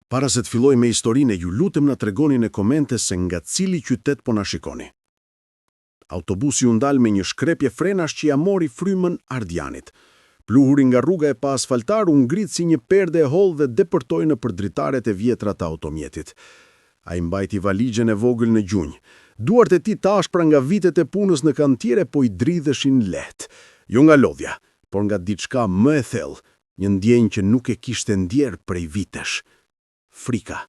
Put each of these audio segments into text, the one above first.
Para se të filloj me historinë, ju lutem na tregoni në komente se nga cili qytet po na shikoni. Autobusi u ndal me një shkrepje frenash që ja mori frymën Ardianit. Pluhuri nga rruga e pa asfaltar u ngrit si një perde e hollë dhe depërtoi nëpër dritaret e vjetra të automjetit. Ai mbajti valixhen e vogël në gjunjë. Duart e tij tashpra nga vitet e punës në kantiere po I dridheshin lehtë, jo nga lodhja, por nga diçka më e thellë, një ndjenjë që nuk e kishte ndjer prej vitesh. Frika.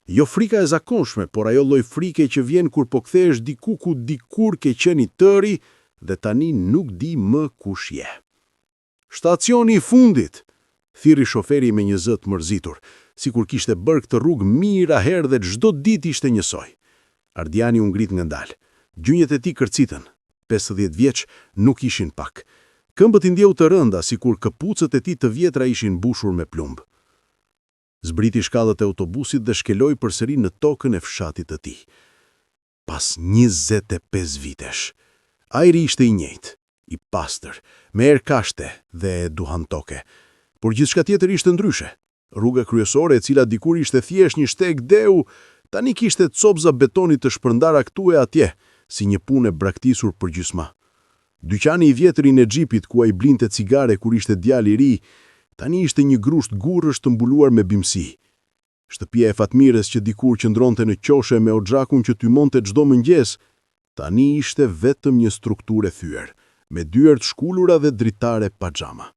Jo frika e zakonshme, por ajo lloj frike që vjen kur po kthehesh diku ku dikur ke qenë I tëri dhe tani nuk di më kush je. Stacioni I fundit, thiri shoferi me një zë të mërzitur, sikur kishte bërë këtë rrugë mijëra herë dhe çdo ditë ishte njësoj. Ardiani u ngrit ngadalë. Gjunjët e tij kërcitën. 50 vjeç nuk ishin pak. Këmbët I ndjeu të rënda, sikur këpucët e tij të vjetra ishin mbushur me plumb. Zbriti shkallët e autobusit dhe shkeloi përsëri në tokën e fshatit të tij. Pas 25 vitesh, ajri ishte I njëjtë, I pastër, me erë kashte dhe duhan toke. Por gjithçka tjetër ishte ndryshe. Rruga kryesore, e cila dikur ishte thjesht një shteg deu, tani kishte copza betoni të shpërndara këtu e atje, si një punë e braktisur përgjysma. Dyqani I vjetër I Nexhipit ku ai blinte cigare kur ishte djalë I ri, tani ishte një grusht gurrësh të mbuluar me bimësi. Shtëpia e Fatmirës që dikur qëndronte në qoshe me oxhakun që tymonte çdo mëngjes, tani ishte vetëm një strukturë e thyer, me dyert shkullura dhe dritare paxhama.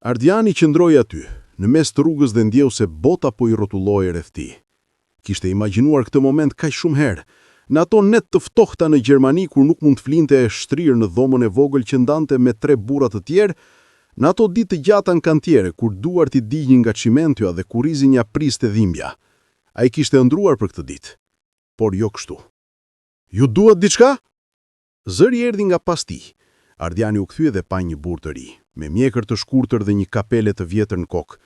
Ardiani qëndroi aty, në mes të rrugës dhe ndjeu se bota po I rrotulloi rreth tij. Kishte imagjinuar këtë moment kaq shumë herë, në ato net të ftohta në Gjermani kur nuk mund të flinte e shtrirë në dhomën e vogël që ndante me 3 burra të tjerë, në ato ditë të gjata në kantiere kur duart I dignin nga çimentja dhe kurrizinja priste dhimbja. Ai kishte ëndruar për këtë ditë, por jo kështu. Ju duat diçka? Zëri erdhi nga pas tij. Ardiani u kthye dhe pa një burr të ri, me mjekër të shkurtër dhe një kapele të vjetër në kokë.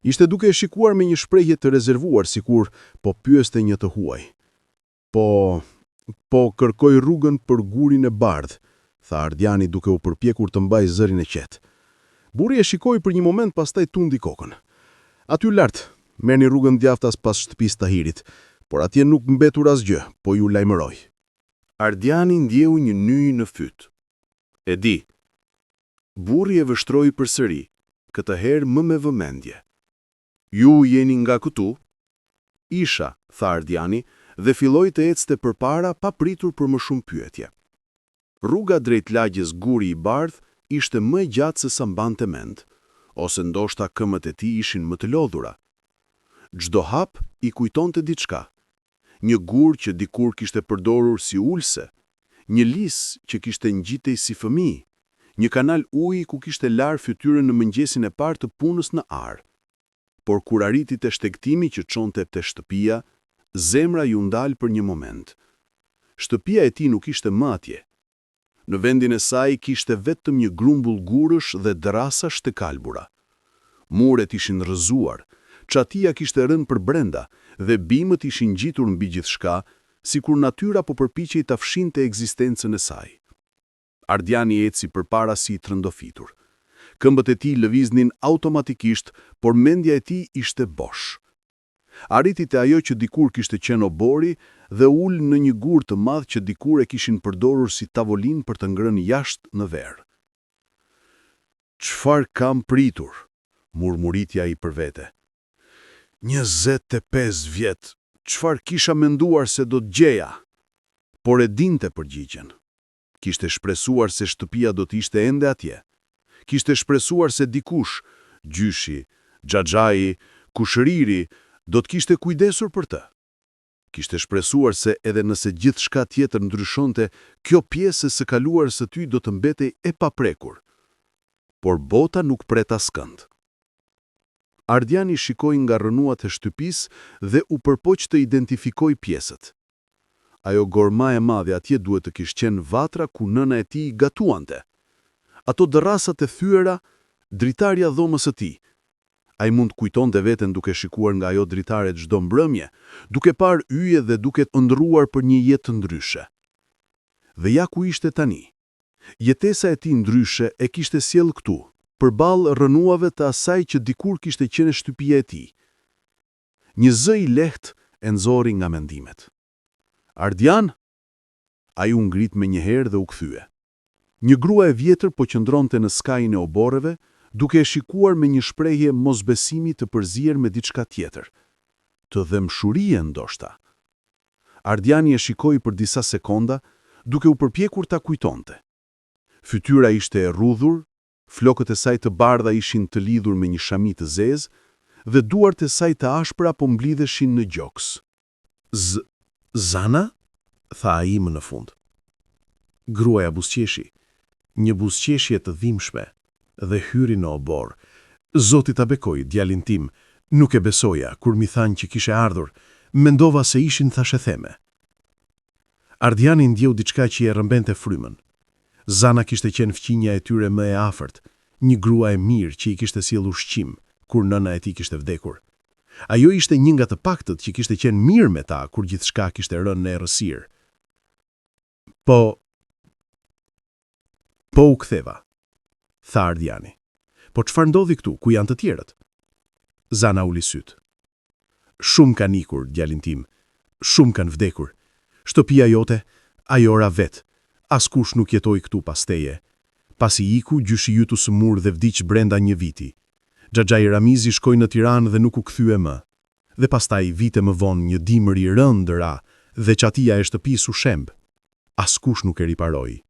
Ishte duke e shikuar me një shprehje të rezervuar, sikur po pyeste një të huaj. Po kërkoj rrugën për gurin e bardhë, tha Ardiani duke u përpjekur të mbajë zërin e qetë. Burri e shikoi për një moment, pastaj tundi kokën. Aty lart, merrni rrugën djathtas pas shtëpisë Tahirit, por atje nuk mbetur asgjë, po ju lajmëroj. Ardiani ndjeu një nyj në fyt. E di. Burri e vështroi përsëri, këtë herë më me vëmendje. Ju jeni nga këtu? Isha, tha Ardiani, dhe filloi të ecte përpara pa pritur për më shumë pyetje. Rruga drejt lagjes Guri I Bardh ishte më e gjatë se sa mbante mend, ose ndoshta këmbët e tij ishin më të lodhura. Çdo hap I kujtonte diçka. Një gur që dikur kishte përdorur si ulse, një lis që kishte ngjitej si fëmijë, një kanal uji ku kishte lar fytyrën në mëngjesin e parë të punës në ar. Por kur arriti te shtegtimi që çonte te shtëpia, zemra ju ndal për një moment. Shtëpia e tij nuk ishte më atje. Në vendin e saj kishte vetëm një grumbull gurësh dhe derasash të kalbura. Muret ishin rrëzuar, çatia kishte rënë për brenda dhe bimët ishin ngjitur mbi gjithçka, sikur natyra po përpiqej ta fshinte ekzistencën e saj. Ardiani eci përpara si I trëndofitur. Këmbët e tij lëviznin automatikisht, por mendja e tij ishte bosh. Arriti te ajo që dikur kishte qenë obori dhe ul në një gur të madh që dikur e kishin përdorur si tavolinë për të ngrënë jashtë në verë. Çfarë kam pritur? Murmuritja I për vete. 25 vjet, çfarë kisha menduar se do të gjeja? Por e dinte përgjigjen. Kishte shpresuar se shtëpia do të ishte ende atje. Kishte shpresuar se dikush, gjyshi, xhaxhai, kushëriri, do të kishte kujdesur për të. Kishte shpresuar se edhe nëse gjithçka tjetër ndryshonte, kjo pjesë së kaluar së ty do të mbetej e paprekur. Por bota nuk pret askënd. Ardiani shikoi nga rrënuat e shtëpisë dhe u përpoq të identifikoj pjesët. Ajo gorma e madhe atje duhet të kishte qenë vatra ku nëna e tij gatuante. Ato dërrasat e thyera, dritarja dhomës së tij. Ai mund kujtonte veten duke shikuar nga ajo dritare çdo mbrëmje, duke parë yje dhe duke ëndrruar për një jetë ndryshe. Dhe ja ku ishte tani. Jetesa e tij ndryshe e kishte sjell këtu, përballë rrënuave të asaj që dikur kishte qenë shtëpia e tij. Një zë i lehtë e nxori nga mendimet. Ardian? Ai u ngrit me njëherë dhe u kthye. Një grua e vjetër po qëndronte në skajin e oborreve, duke e shikuar me një shprehje mosbesimi të përzier me diçka tjetër. Të dëmshurie ndoshta. Ardiani e shikoi për disa sekonda, duke u përpjekur ta kujtonte. Fytyra ishte e rrudhur, flokët e saj të bardha ishin të lidhur me një shami të zezë, dhe duart e saj të ashpra po mblidheshin në gjoks. Zana? Tha ai më në fund. Gruaja buzëqeshi, një buzëqeshje të dhimbshme, dhe hyri në obor. Zoti ta bekoj, djalin tim, nuk e besoja kur mi thanë që kishe ardhur, mendova se ishin thashe theme. Ardiani ndjeu diçka që e rrëmbente frymën. Zana kishte qenë fqinja e tyre më e afërt, një grua e mirë që i kishte sjellë ushqim kur nëna e tij kishte vdekur. Ajo ishte një nga të paktët që kishte qenë mirë me ta kur gjithçka kishte rënë në errësirë. Po u ktheva, tha Ardiani. Po çfarë ndodhi këtu, ku janë të tjerët? Zana uli syt. Shumë kanë ikur, djalin tim. Shumë kanë vdekur. Shtëpia jote, ajo ora vet. Askush nuk jetoi këtu pas teje. Pasi iku, gjyshi ytu sëmur dhe vdiq brenda një viti. Xhaxhai Ramizi shkoi në Tiranë dhe nuk u kthye më. Dhe pastaj vite më vonë një dimër i rëndë ra dhe çatia e shtëpisë u shemb. Askush nuk e riparoi.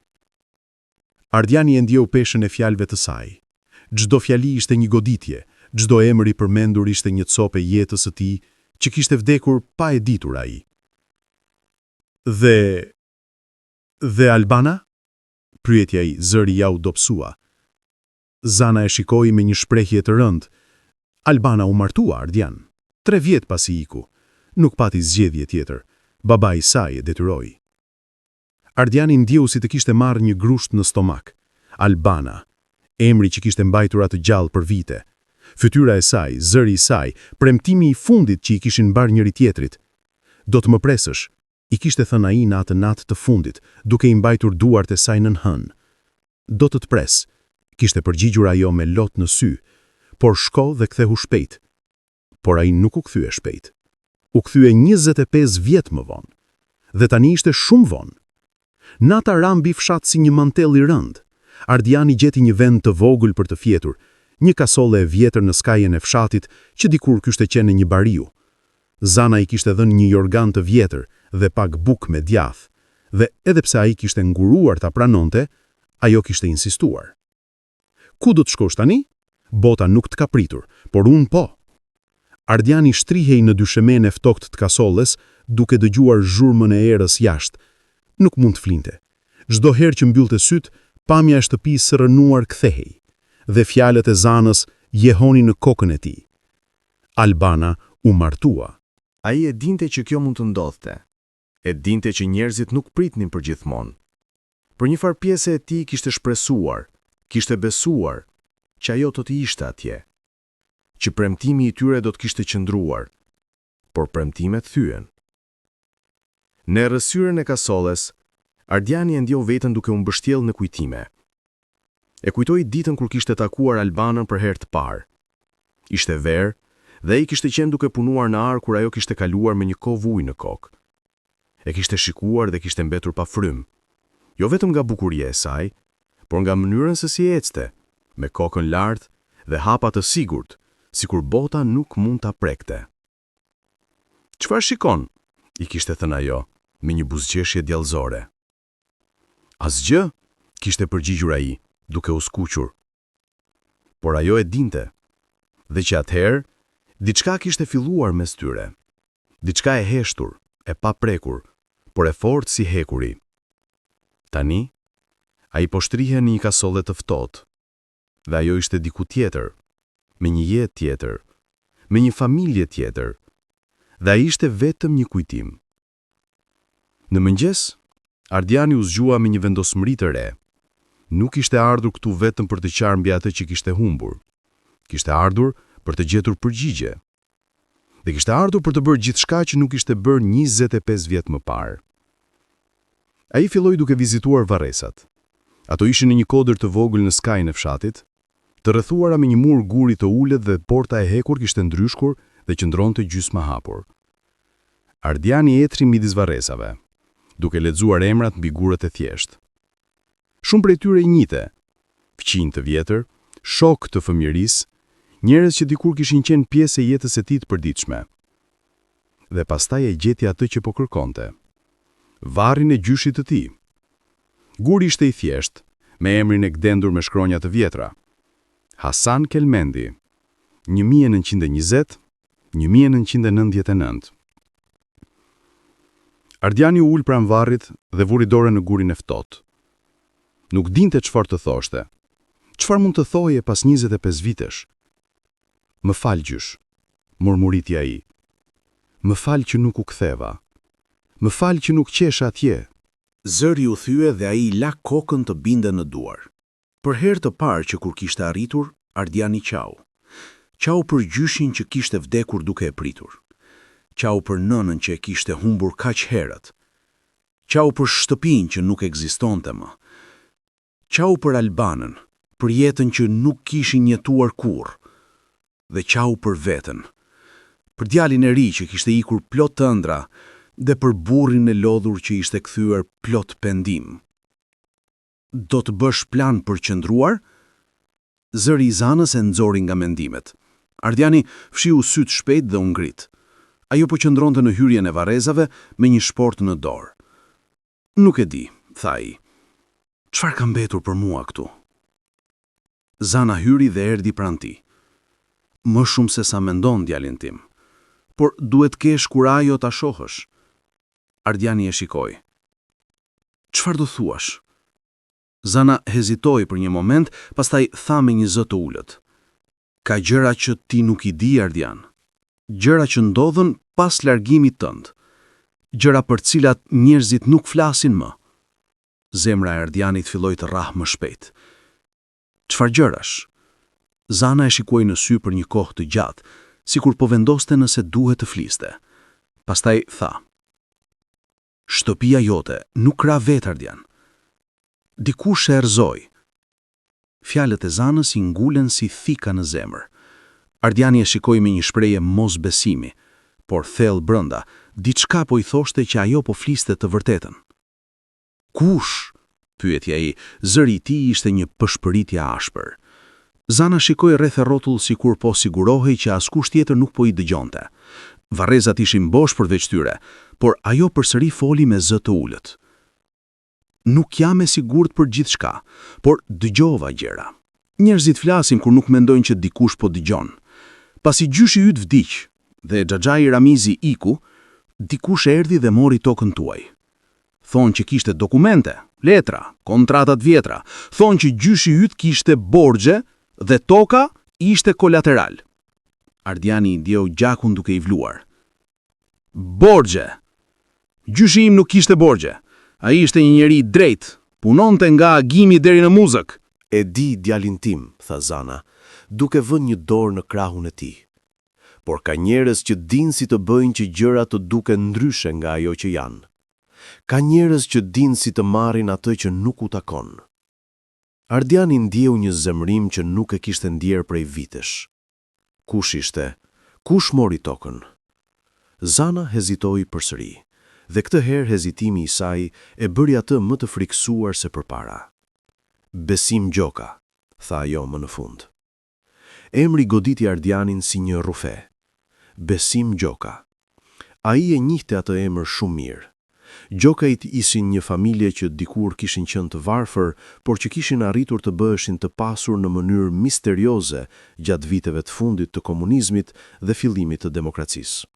Ardiani e ndjeu peshën e fjalëve të saj. Çdo fjali ishte një goditje, çdo emër i përmendur ishte një copë e jetës së tij që kishte vdekur pa e ditur ai. Dhe Albana? Pyeti ai, zëri ja u dobësua. Zana e shikoi me një shprehje të rëndë. Albana u martua, Ardian. 3 vjet pasi iku. Nuk pati zgjedhje tjetër. Babai i saj e detyroi. Ardiani ndjeu si të kishte marrë një grusht në stomak. Albana, emri që kishte mbajtur atë gjallë për vite. Fytyra e saj, zëri i saj, premtimi i fundit që i kishin mbar njëri tjetrit. Do të më presësh, i kishte thënë ai në atë natë të fundit, duke i mbajtur duart e saj nën hën. Do të pres, kishte përgjigjur ajo me lot në sy, por shko dhe kthehu shpejt. Por ai nuk u kthye shpejt. U kthye 25 vjet më vonë. Dhe tani ishte shumë vonë. Nata ra mbi fshat si një mantell i rënd. Ardiani gjeti një vend të vogël për të fjetur, një kasolle e vjetër në skajën e fshatit që dikur kishte qenë një bariu. Zana i kishte dhënë një jorgan të vjetër dhe pak buk me djath, dhe edhe pse ai kishte nguruar ta pranonte, ajo kishte insistuar. Ku do të shkosh tani? Bota nuk të ka pritur, por unë po. Ardiani shtrihej në dyshemen e ftokët të kasolles, duke dëgjuar zhurmën e erës jashtë. Nuk mund të flinte. Çdo herë që mbyllte syt, pamja e shtëpisë së rënuar kthehej, dhe fjalët e Zanës jehonin në kokën e tij. Albana u martua. Ai e dinte që kjo mund të ndodhte. E dinte që njerëzit nuk pritnin për gjithmonë. Për një farë pjesë e tij kishte shpresuar, kishte besuar që ajo do të ishte atje, që premtimi i tyre do të kishte qëndruar, por premtimet thyen. Në errësyrën e kasolles, Ardiani e ndjeu veten duke u mbështjellë në kujtime. E kujtoi ditën kur kishte takuar Albanën për herë të parë. Ishte verë dhe ai kishte qenë duke punuar në ar kur ajo kishte kaluar me një kovë ujë në kokë. E kishte shikuar dhe kishte mbetur pa frym. Jo vetëm nga bukuria e saj, por nga mënyrën se si ecte, me kokën lart dhe hapa të sigurt, sikur bota nuk mund ta prekte. "Çfarë shikon?" I kishte thënë ajo, me një buzëqeshje djallëzore. "Asgjë," kishte përgjigjur ai, duke u skuqur. Por ajo e dinte, dhe që atëherë, diçka kishte filluar mes tyre. Diçka e heshtur, e paprekur, por e fortë si hekuri. Tani, ai po shtrihe në një kasolle të ftohtë, dhe ajo ishte diku tjetër, me një jetë tjetër, me një familje tjetër, dhe ai ishte vetëm një kujtim. Në mëngjes, Ardiani u zgjua me një vendosmëri të re. Nuk ishte ardhur këtu vetëm për të qarë mbi atë që kishte humbur. Kishte ardhur për të gjetur përgjigje. Dhe kishte ardhur për të bërë gjithçka që nuk ishte bërë 25 vjet më parë. Ai filloi duke vizituar varresat. Ato ishin në një kodër të vogël në skajin e fshatit, të rrethuara me një mur guri të ulët dhe porta e hekur kishte ndryshkur dhe qëndronte gjysma hapur. Ardiani etri midis varresave, duke lexuar emrat mbi gurët e thjeshtë. Shumë prej tyre i njihte, fëmijë të vjetër, shok të fëmijërisë, njerëz që dikur kishin qenë pjesë e jetës së tij të përditshme. Dhe pastaj e gjeti atë që po kërkonte. Varrin e gjyshit të tij. Guri ishte i thjeshtë, me emrin e gdendur me shkronja të vjetra. Hasan Kelmendi, 1920-1999. Ardiani u ul pranë varrit dhe vuri dorën në gurin e ftohtë. Nuk dinte çfarë të thoshte. Çfarë mund të thojë pas 25 vitesh? Më fal gjysh, murmuriti ai. Më fal që nuk u ktheva. Më fal që nuk qesha atje. Zëri u thye dhe ai la kokën të binde në duar. Për herë të parë që kur kishte arritur, Ardiani qau. Qau për gjyshin që kishte vdekur duke e pritur. Qau për nënën që e kishte humbur kaq herët. Qau për shtëpinë që nuk ekzistonte më. Qau për Albanën, për jetën që nuk kishin jetuar kurrë. Dhe qau për veten. Për djalin e ri që kishte ikur plot të ëndra dhe për burrin e lodhur që ishte kthyer plot pendim. Do të bësh plan për qëndruar? Zëri i Zanës e nxori nga mendimet. Ardiani fshiu syt shpejt dhe u ngrit. Ajo po qëndronte në hyrjen e varrezave me një shport në dorë. Nuk e di, tha ai. Çfarë ka mbetur për mua këtu? Zana hyri dhe erdhi pranë tij. Më shumë se sa mendon djalin tim. Por duhet kesh kurajo ta shohësh. Ardiani e shikoi. Çfarë do thuash? Zana hezitoi për një moment, pastaj tha me një zë të ulët. Ka gjëra që ti nuk i di, Ardian. Gjëra që ndodhen pas largimit tënd. Gjëra për cilat njerëzit nuk flasin më. Zemra e Ardianit filloi të rrahë më shpejt. Çfarë gjërash? Zana e shikuoi në sy për një kohë të gjatë, sikur po vendoste nëse duhet të fliste. Pastaj tha. Shtëpia jote nuk ra vet, Ardian. Dikush e erëzoi. Fjalët e Zanës i ngulen si thika në zemër. Ardiani e shikoi me një shprehje mosbesimi, por thellë brenda, diçka po i thoshte që ajo po fliste të vërtetën. Kush? Pyeti ai, zëri i tij ishte një pëshpëritje ashpër. Zana shikoi rreth e rrotull sikur po sigurohej që askush tjetër nuk po i dëgjonte. Varrezat ishin bosh përveç tyre, por ajo përsëri foli me zë të ulët. Nuk jam e sigurt për gjithçka, por dëgjova gjëra. Njerëzit flasin kur nuk mendojnë që dikush po dëgjon. Pasi gjyshi yt vdiq dhe Xhaxhai Ramizi iku, dikush erdhi dhe mori tokën tuaj. Thonë që kishte dokumente, letra, kontratat vjetra. Thonë që gjyshi yt kishte borxhe dhe toka ishte kolateral. Ardiani i ndjeu gjakun duke i vluar. Borxhe! Gjyshi im nuk kishte borxhe. Ai ishte një njeri i drejtë, punonte nga agimi deri në muzëk. E di djalin tim, tha Zana, duke vënë një dorë në krahun e tij. Por ka njerëz që dinë si të bëjnë që gjërat të duken ndryshe nga ajo që janë. Ka njerëz që dinë si të marrin atë që nuk u takon. Ardiani ndjeu një zemrim që nuk e kishte ndjer prej vitesh. Kush ishte? Kush mori tokën? Zana hezitoi përsëri, dhe këtë herë hezitimi i saj e bëri atë më të friksuar se përpara. Besim Gjoka, tha ajo më në fund. Emri goditi Ardianin si një rufe. Besim Gjoka. Ai e njihte atë emër shumë mirë. Gjokajt ishin një familje që dikur kishin qenë të varfër, por që kishin arritur të bëheshin të pasur në mënyrë misterioze gjatë viteve të fundit të komunizmit dhe fillimit të demokracisë.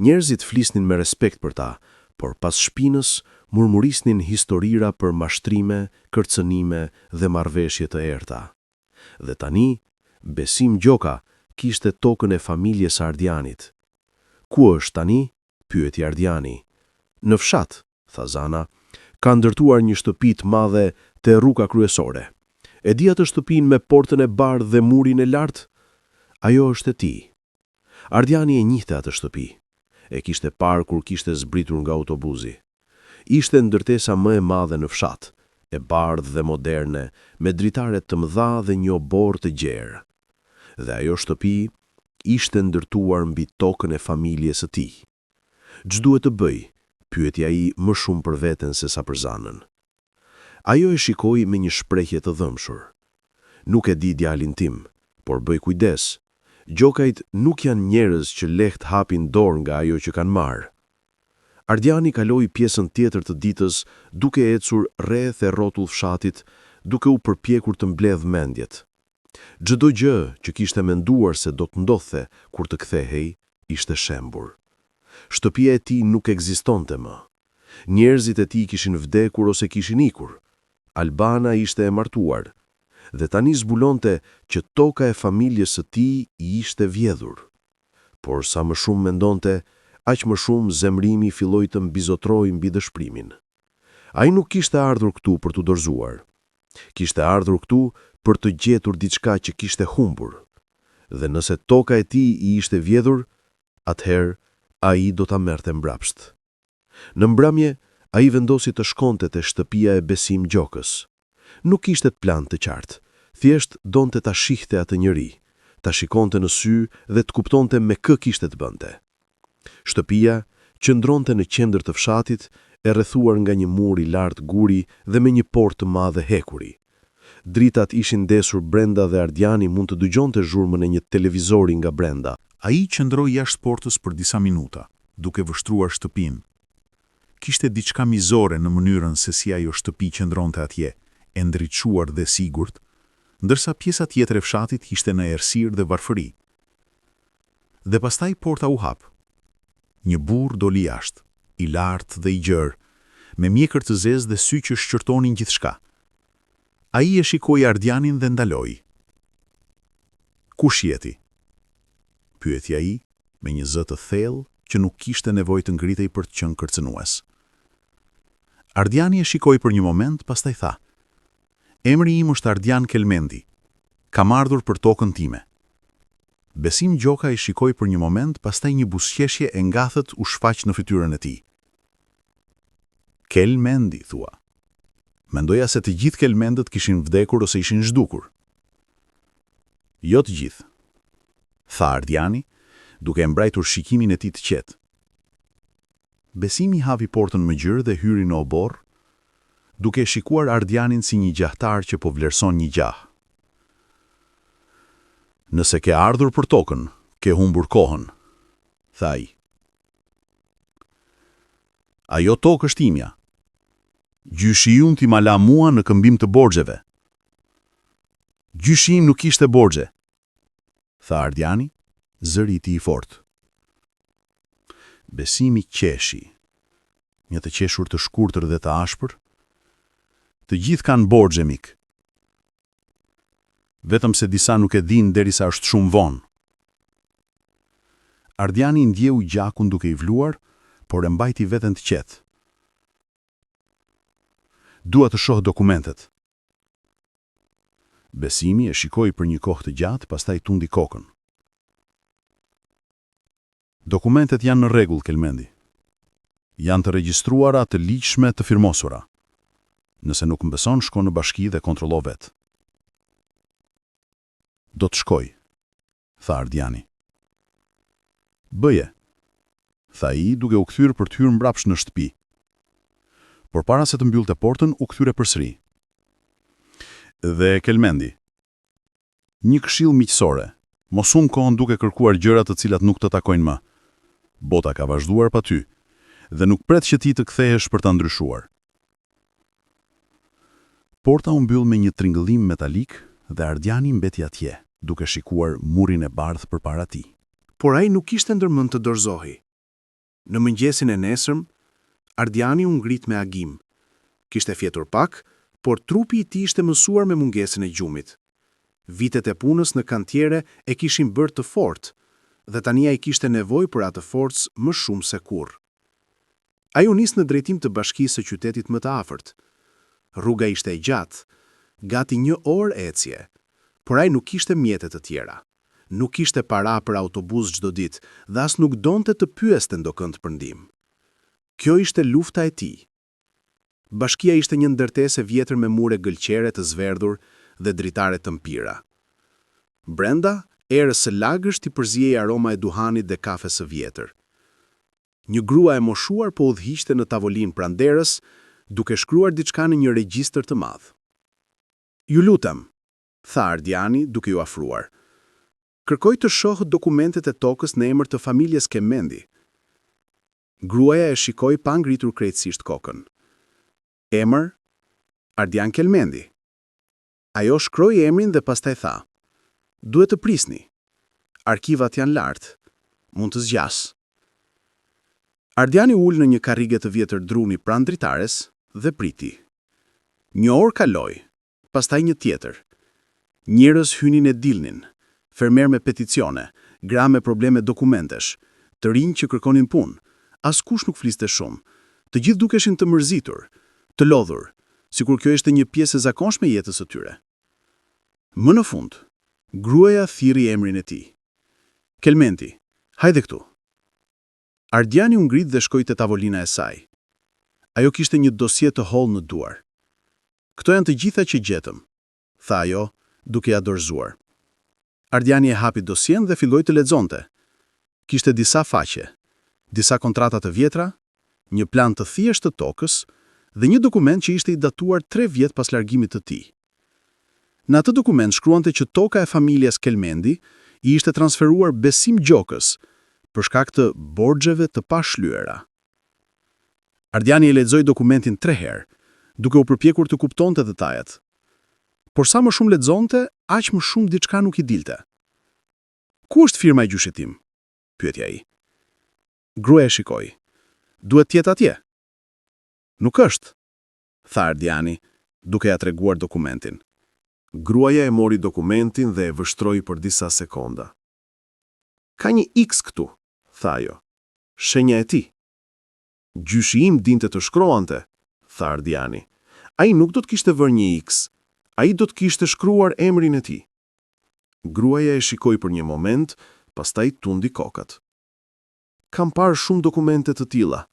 Njerëzit flisnin me respekt për ta, por pas shpinës murmurisnin historira për mashtrime, kërcënime dhe marrëveshje të errta. Dhe tani, Besim Gjoka kishte tokën e familjes së Ardianit. Ku është tani? Pyeti Ardiani. Në fshat, tha Zana, ka ndërtuar një shtëpi të madhe te rruga kryesore. E di atë shtëpinë me portën e bardhë dhe murin e lartë? Ajo është e tij. Ardiani e njihte atë shtëpi. E kishte parë kur kishte zbritur nga autobusi. Ishte ndërtesa më e madhe në fshat, e bardhë dhe moderne, me dritare të mëdha dhe një obor të gjerë. Dhe ajo shtëpi ishte ndërtuar mbi tokën e familjes së tij. Ç'duhet të bëj? Pyeti ai më shumë për veten se sa për Zanën. Ajo e shikoi me një shprehje të dhëmshur. Nuk e di djalin tim, por bëj kujdes. Gjokajt nuk janë njerëz që lehtë hapin dorë nga ajo që kanë marrë. Ardiani kaloi pjesën tjetër të ditës duke ecur rreth e rrotull fshatit, duke u përpjekur të mbledh mendjet. Çdo gjë që kishte menduar se do të ndodhte kur të kthehej, ishte shembur. Shtëpia e tij nuk ekzistonte më. Njerëzit e tij kishin vdekur ose kishin ikur. Albana ishte e martuar, dhe tani zbulonte që toka e familjes së tij i ishte vjedhur. Por sa më shumë mendonte, aq më shumë zemrimi filloi të mbizotrojë mbi dëshpërimin. Ai nuk kishte ardhur këtu për t'u dorëzuar. Kishte ardhur këtu për të gjetur diçka që kishte humbur. Dhe nëse toka e tij i ishte vjedhur, atëherë ai do ta merrte mbrapsht. Në mbrëmje, ai vendosi të shkonte te shtëpia e Besim Gjokës. Nuk kishte plan të qartë, thjesht donte ta shihte atë njeri, ta shikonte në sy dhe të kuptonte me kë kishte të bënte. Shtëpia qëndronte në qendër të fshatit, e rrethuar nga një mur i lartë guri dhe me një portë të madhe hekuri. Dritat ishin ndesur brenda dhe Ardiani mund të dëgjonte zhurmën e një televizori nga brenda. Ai qëndroi jashtë portës për disa minuta, duke vështruar shtëpinë. Kishte diçka mizore në mënyrën se si ajo shtëpi qëndronte atje, e ndriçuar dhe sigurt, ndërsa pjesa tjetër e fshatit ishte në errësirë dhe varfëri. Dhe pastaj porta u hap. Një burr doli jashtë, i lartë dhe i gjerë, me mjekër të zezë dhe sy që shqyrtonin gjithçka. Ai e shikoi Ardianin dhe ndaloi. "Kush jeti?" pyeti ai, me një zë të thellë që nuk kishte nevojë të ngritej për të qenë kërcënues. Ardiani e shikoi për një moment, pastaj tha: "Emri im është Ardian Kelmendi. Kam ardhur për tokën time." Besim Gjoka e shikoi për një moment, pastaj një buzëqeshje e ngathët u shfaq në fytyrën e tij. "Kelmendi," thua. Mendoja se të gjithë kelmendët kishin vdekur ose ishin zhdukur. "Jo të gjithë," tha Ardiani, duke mbrajtur shikimin e tij të qetë. Besimi hapi portën më gjërë dhe hyri në obor, duke shikuar Ardianin si një gjahtar që po vlerëson një gjah. "Nëse ke ardhur për tokën, ke humbur kohën," tha ai. "Ajo tokë është imja. Gjyshi im ti ma la mua në këmbim të borxheve." "Gjyshi im nuk ishte borxhe," tha Ardiani, zëri i tij i fortë. Besimi qeshi, një të qeshur të shkurtër dhe të ashpër. "Të gjithë kanë borxhe, mik. Vetëm se disa nuk e din derisa është shumë vonë." Ardiani ndjeu gjakun duke i vluar, por e mbajti veten të qetë. "Dua të shoh dokumentet." Besimi e shikoi për një kohë të gjatë, pastaj tundi kokën. "Dokumentet janë në rregull, Kelmendi. Janë të regjistruara, të ligjshme, të firmosura. Nëse nuk më beson, shko në bashki dhe kontrollo vetë." "Do të shkoj," tha Ardiani. "Bëje," tha ai, duke u kthyer për të hyrë mbrapsht në shtëpi. Por para se të mbyllte portën, u kthyre përsëri. "Dhe Kelmendi, një këshill miqësore, mos humb kohën duke kërkuar gjëra të cilat nuk të takojnë më. Bota ka vazhduar pa ty, dhe nuk pret që ti të kthehesh për ta ndryshuar." Porta u mbyll me një tringëllim metalik dhe Ardiani mbeti atje, duke shikuar murin e bardhë përpara tij. Por ai nuk kishte ndërmend të dorëzohej. Në mëngjesin e nesërm, Ardiani u ngrit me agim. Kishte fjetur pak, por trupi i tij ishte mësuar me mungesën e gjumit. Vitet e punës në kantiere e kishin bërë të fortë, dhe tani ai kishte nevojë për atë forcë më shumë se kurrë. Ai u nis në drejtim të bashkisë së qytetit më të afërt. Rruga ishte e gjatë, gati 1 orë ecje, por ai nuk kishte mjete të tjera. Nuk kishte para për autobus çdo ditë dhe as nuk donte të pyeste ndokënd për ndihmë. Kjo ishte lufta e tij. Bashkia ishte një ndërtesë e vjetër me mure gëlqere të zverdhur dhe dritare të mpira. Brenda Erës së lagësht i përziej aroma e duhanit dhe kafes së vjetër. Një grua e moshuar po udhëhiqte në tavolinë pranderës, duke shkruar diçka në një regjistër të madh. "Ju lutem," tha Ardiani duke ju afruar. "Kërkoj të shoh dokumentet e tokës në emër të familjes Kelmendi." Gruaja e shikoi pa ngritur krejtësisht kokën. "Emër? Ardian Kelmendi." Ajo shkroi emrin dhe pastaj tha: "Duhet të prisni. Arkivat janë lart. Mund të zgjas." Ardiani ul në një karrige të vjetër druni pranë dritares dhe priti. Një orë kaloi, pastaj një tjetër. Njerëz hynin e dilnin, fermer me peticione, gra me probleme dokumentesh, të rinj që kërkonin punë. Askush nuk fliste shumë. Të gjithë dukeshin të mërzitur, të lodhur, sikur kjo ishte një pjesë e zakonshme e jetës së tyre. Më në fund, gruaja thirri emrin e tij. "Kelmendi, hajde këtu." Ardiani u ngrit dhe shkoi te tavolina e saj. Ajo kishte një dosie të hollë në duar. "Këto janë të gjitha që gjetëm," tha ajo, duke ja dorëzuar. Ardiani e hapi dosien dhe filloi të lexonte. Kishte disa faqe, disa kontrata të vjetra, një plan të thjeshtë të tokës dhe një dokument që ishte i datuar 3 vjet pas largimit të tij. Në atë dokument shkruante që toka e familjes Kelmendi i ishte transferuar Besim Gjokës për shkak të borxheve të pashlyera. Ardiani e lexoi dokumentin 3 herë, duke u përpjekur të kuptonte detajet. Por sa më shumë lexonte, aq më shumë diçka nuk i dilte. "Ku është firma e gjyshit tim?" pyeti ai. Gruaja e shikoi. "Duhet të jetë atje." "Nuk është," tha Ardiani, duke ja treguar dokumentin. Gruaja e mori dokumentin dhe e vështroi për disa sekonda. "Ka një X këtu," tha ajo. "Shenja e tij." "Gjyshi im dinte të shkruante," tha Ardiani. "Ai nuk do të kishte vënë një X. Ai do të kishte shkruar emrin e tij." Gruaja e shikoi për një moment, pastaj tundi kokat. "Kam parë shumë dokumente të tilla.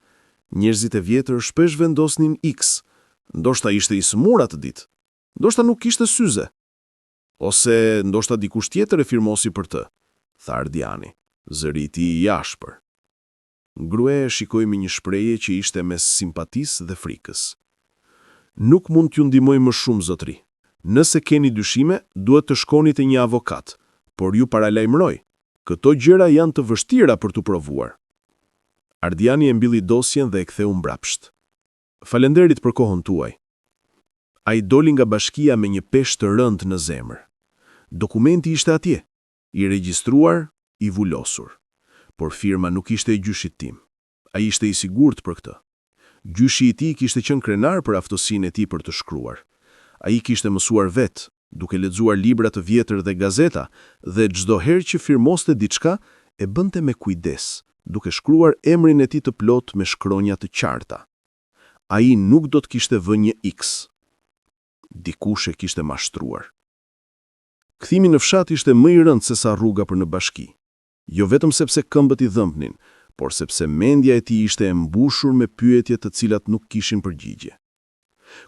Njerëzit e vjetër shpesh vendosnin X. Ndoshta ishte i smur atë ditë. Ndoshta nuk kishte syze. Ose ndoshta dikush tjetër e firmosi për të," tha Ardiani, zëri i tij i ashpër. Gruaja e shikoi me një shprehje që ishte mes simpatisë dhe frikës. "Nuk mund t'ju ndihmoj më shumë, zotëri. Nëse keni dyshime, duhet të shkoni te një avokat, por ju paralajmëroj, këto gjëra janë të vështira për t'u provuar." Ardiani e mbylli dosjen dhe e ktheu mbrapsht. "Falenderit për kohën tuaj." Ai doli nga bashkia me një peshë të rëndë në zemër. Dokumenti ishte atje, i regjistruar, i vulosur. Por firma nuk ishte e gjyshit tim. Ai ishte i sigurt për këtë. Gjyshi i tij kishte qenë krenar për aftësinë e tij për të shkruar. Ai kishte mësuar vetë, duke lexuar libra të vjetër dhe gazeta, dhe çdo herë që firmoste diçka, e bënte me kujdes, duke shkruar emrin e tij të plot me shkronja të qarta. Ai nuk do të kishte vënë një X. Dikush e kishte mashtruar. Kthimi në fshat ishte më i rëndë se sa rruga për në bashki. Jo vetëm sepse këmbët i dhëmbnin, por sepse mendja e tij ishte e mbushur me pyetje të cilat nuk kishin përgjigje.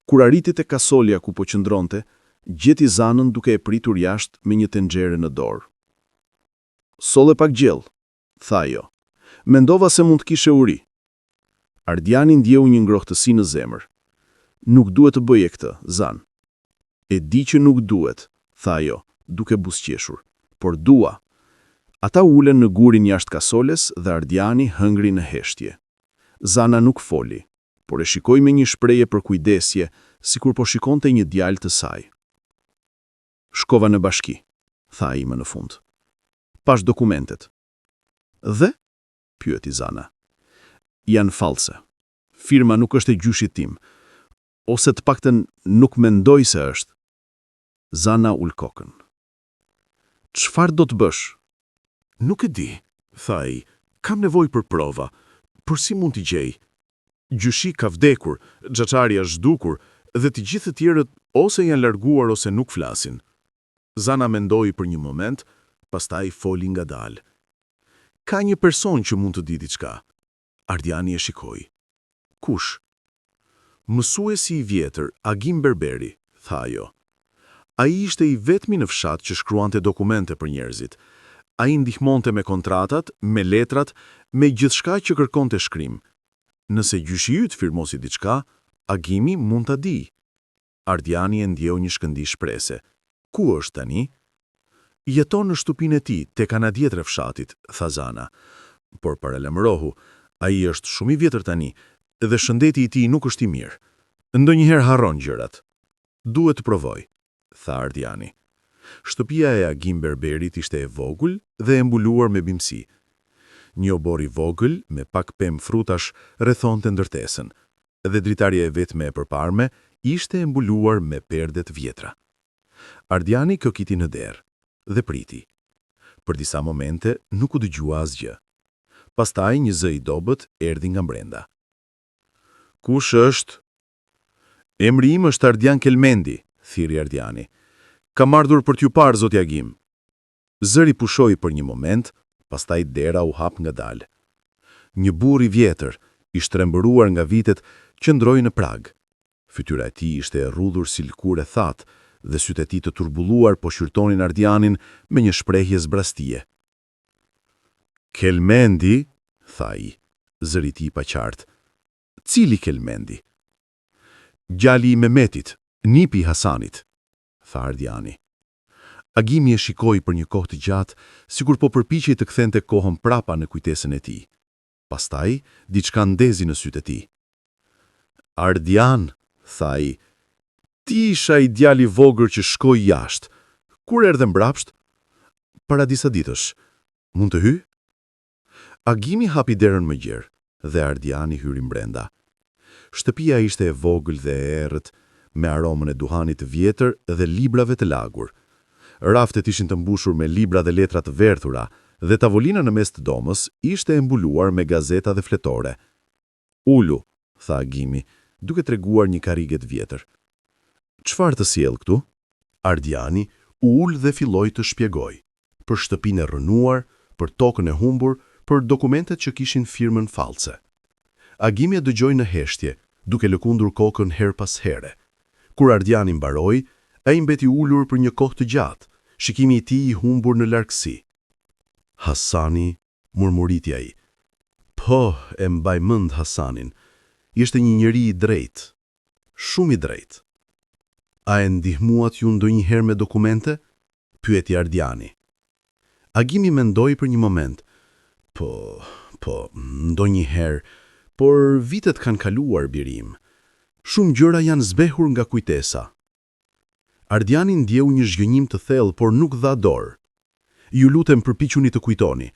Kur arriti te kasolja ku po qëndronte, gjeti zanën duke e pritur jashtë me një tenxhere në dorë. "Solle pak gjell," tha ajo. "Mendova se mund të kishe uri." Ardiani ndjeu një ngrohtësi në zemër. "Nuk duhet të bëje këtë, Zan." "E di që nuk duhet," tha ajo, duke buzëqeshur, "por dua." Ata ulen në gurin jashtë kasoles dhe Ardiani hëngri në heshtje. Zana nuk foli, por e shikoi me një shprehje për kujdesje, sikur po shikonte një djalë të saj. "Shkova në bashki," tha ai më në fund. "Pash dokumentet." "Dhe?" pyeti Zana. "Janë false. Firma nuk është e gjyshit tim, ose të paktën nuk mendoj se është." Zana ul kokën. "Çfarë do të bësh?" "Nuk e di," tha ai. "Kam nevojë për prova. Por si mund t'i gjej? Gjyshi ka vdekur, xhaxhari është zhdukur dhe të gjithë të tjerët ose janë larguar ose nuk flasin." Zana mendoi për një moment, pastaj foli ngadalë. "Ka një person që mund të di diçka." Ardiani e shikoi. "Kush?" "Mësuesi i vjetër, Agim Berberi," tha ajo. "Ai ishte i vetmi në fshat që shkruante dokumente për njerëzit. ai ndihmonte me kontratat, me letrat, me gjithçka që kërkonte shkrim. Nëse gjyshi yt firmosi diçka, Agimi mund ta di. Ardiani e ndjeu një shkëndij shprese. Ku është tani? Jeton në shtëpinë e tij, tek ana tjetër e fshatit, tha Zana. Por paralemërohu, ai është shumë i vjetër tani, dhe shëndeti i tij nuk është i mirë. Ndonjëherë harron gjërat. Duhet të provoj, tha Ardiani. Shtëpia e Agim Berberit ishte e vogël dhe e mbuluar me bimësi. Një obor i vogël me pak pemë frutash rrethonte ndërtesën, dhe dritarja e vetme e përparme ishte e mbuluar me perde të vjetra. Ardiani këkiti në derë dhe priti. Për disa momente nuk u dëgjua asgjë. Pastaj një zë i dobët erdhi nga brenda. Kush është? Emri im është Ardian Kelmendi, thiri Ardiani. Kam ardhur për t'ju parë, zoti Agim. Zëri pushoi për një moment, pastaj dera u hap ngadalë. Një burr i vjetër, i shtrembëruar nga vitet, qëndroi në prag. Fytyra e tij ishte e rrudhur si lëkurë e thatë dhe sytë e tij të turbulluar po shqyrtonin Ardianin me një shprehje zbrastie. Kelmendi, tha ai, zëri i tij pa qartë. Cili Kelmendi? Gjali i Mehmetit, nipi i Hasanit, tha Ardiani. Agimi e shikoi për një kohë të gjatë, sikur po përpiqej të kthente kohën prapa në kujtesën e tij. Pastaj, diçka ndezi në sytë e tij. Ardian, tha ai, ti isha i djali vogël që shkoi jashtë. Kur erdhe mbrapsht? Para disa ditësh. Mund të hyj? Agimi hapi derën më gjerë dhe Ardiani hyri brenda. Shtëpia ishte e vogël dhe e errët, me aromën e duhanit të vjetër dhe librave të lagur. Raftet ishin të mbushur me libra dhe letra të verthura dhe tavolina në mes të domës ishte e mbuluar me gazeta dhe fletore. Ulu, tha Agimi, duke treguar një karrige të vjetër. Çfarë të sjell këtu? Ardiani u ul dhe filloi të shpjegoj. Për shtëpinë e rënuar, për tokën e humbur, për dokumentet që kishin firmën false. Agimi e dëgjoi në heshtje, duke lëkundur kokën her pas here. Kur Ardiani mbaroi, ai mbeti ulur për një kohë të gjatë, shikimi i tij i humbur në largësi. Hasani, murmuriti ai. Po, e mbaj mend Hasanin. Ishte një njeri i drejtë, shumë i drejtë. A e ndihmuat ju ndonjëherë me dokumente? Pyeti Ardiani. Agimi mendoi për një moment. Po, ndonjëherë, por vitet kanë kaluar, birim. Shumë gjëra janë zbehur nga kujtesa. Ardiani ndjeu një zhgënjim të thellë, por nuk dha dorë. Ju lutem përpiquni të kujtoni.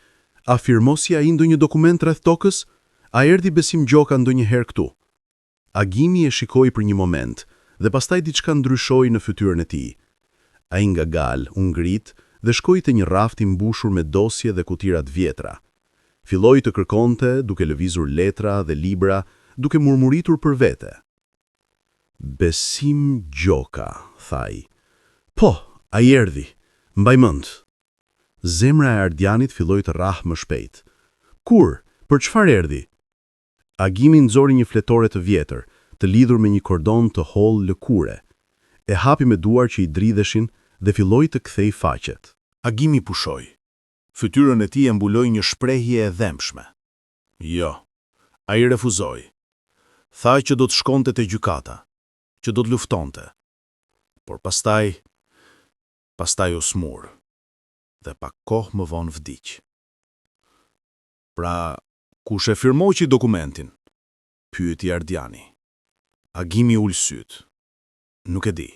A firmosi ai ndonjë dokument rreth tokës? A erdhi Besim Gjoka ndonjëherë këtu? Agimi e shikoi për një moment dhe pastaj diçka ndryshoi në fytyrën e tij. Ai ngagal, u ngrit dhe shkoi te një raft i mbushur me dosje dhe kutira të vjetra. Filloi të kërkonte, duke lëvizur letra dhe libra, duke murmuritur për vete. Besim Gjoka, tha ai. Po, ai erdhi. Mbaj mend. Zemra e Ardianit filloi të rrahë më shpejt. Kur? Për çfarë erdhi? Agimi nxori një fletore të vjetër, të lidhur me një kordon të hollë lëkure. E hapi me duar që i dridheshin dhe filloi të kthej faqet. Agimi pushoi. Fytyrën e tij e mbuloi një shprehje e dhëmshme. Jo, ai refuzoi. Tha që do të shkonte te gjykata, që do të luftonte. Por pastaj u smur dhe pak kohë më vonë vdiq. Pra, kush e firmoi dokumentin? Pyeti Ardiani. Agimi ul syt. Nuk e di.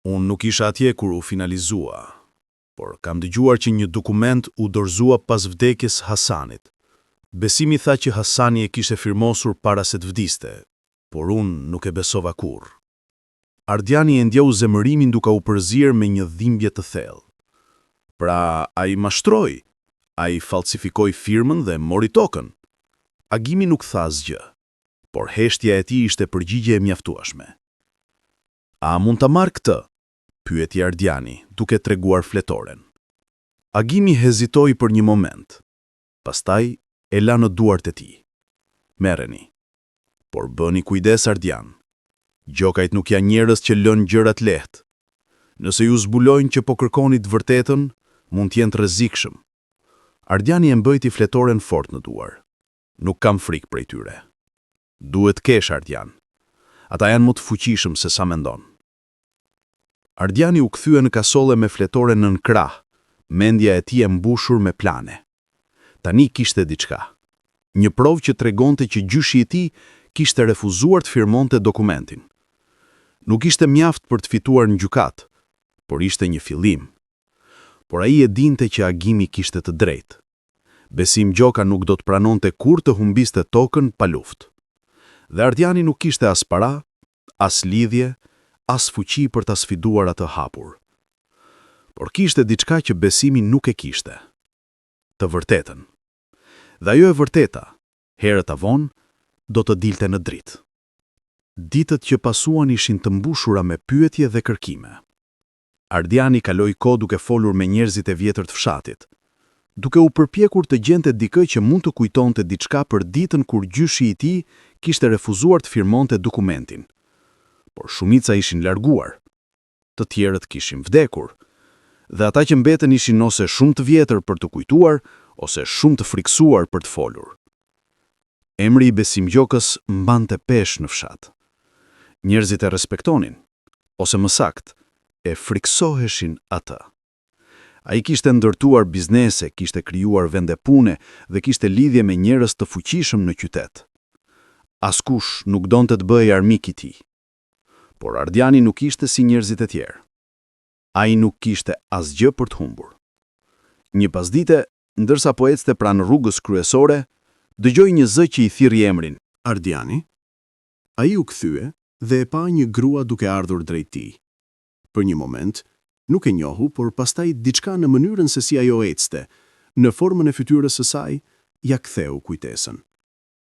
Unë nuk isha atje kur u finalizua, por kam dëgjuar që një dokument u dorëzua pas vdekjes Hasanit. Besimi tha që Hasani e kishte firmosur para se të vdiste, por unë nuk e besova kurrë. Ardiani e ndjeu zemërimin duke u përzierë me një dhimbje të thellë. Pra, ai mashtroi, ai falsifikoi firmën dhe mori tokën. Agimi nuk tha asgjë, por heshtja e tij ishte përgjigje e mjaftueshme. A mund ta marr këtë? Pyeti Ardiani, duke treguar fletoren. Agimi hezitoi për një moment. Pastaj e la në duart e tij. Merreni. Por bëni kujdes, Ardian. Gjokajt nuk janë njerëz që lënë gjërat lehtë. Nëse ju zbulojnë që po kërkoni të vërtetën, mund të jenë të rrezikshëm. Ardiani e mbëjti fletoren fort në duar. Nuk kam frikë prej tyre. Duhet kesh, Ardian. Ata janë më të fuqishëm se sa mendon. Ardiani u kthye në kasole me fletoren nën krah, mendja e tij e mbushur me plane. Tani kishte diçka. Një provë që tregonte që gjyshi i tij kishte refuzuar të firmonte dokumentin. Nuk ishte mjaft për të fituar në gjykat, por ishte një fillim. Por ai e dinte që agimi kishte të drejtë. Besim Gjoka nuk do të pranonte kur të humbiste tokën pa luftë. Dhe Ardiani nuk kishte as para, as lidhje, as fuqi për ta sfiduar atë hapur. Por kishte diçka që besimi nuk e kishte. Të vërtetën. Dhe ajo e vërteta, herët avon, do të dilte në dritë. Ditët që pasuan ishin të mbushura me pyetje dhe kërkime. Ardiani kaloi kohë duke folur me njerëzit e vjetër të fshatit, duke u përpjekur të gjente dikë që mund të kujtonte diçka për ditën kur gjyshi i tij kishte refuzuar të firmonte dokumentin. Por shumica ishin larguar, të tjerët kishin vdekur, dhe ata që mbeten ishin ose shumë të vjetër për të kujtuar, ose shumë të friksuar për të folur. Emri i Besim Gjokës mbante peshë në fshat. Njerëzit e respektonin, ose më sakt, e friksoheshin atë. Ai kishte ndërtuar biznese, kishte krijuar vende pune dhe kishte lidhje me njerëz të fuqishëm në qytet. Askush nuk donte të bëhej armik i tij. Por Ardiani nuk ishte si njerëzit e tjerë. Ai nuk kishte asgjë për të humbur. Një pasdite, ndërsa po ecte pranë rrugës kryesore, dëgjoi një zë që i thirrri emrin. Ardiani? Ai u kthye dhe e pa një grua duke ardhur drejt tij. Për një moment, nuk e njohu, por pastaj diçka në mënyrën se si ajo ecte, në formën e fytyrës së saj, ja ktheu kujtesën.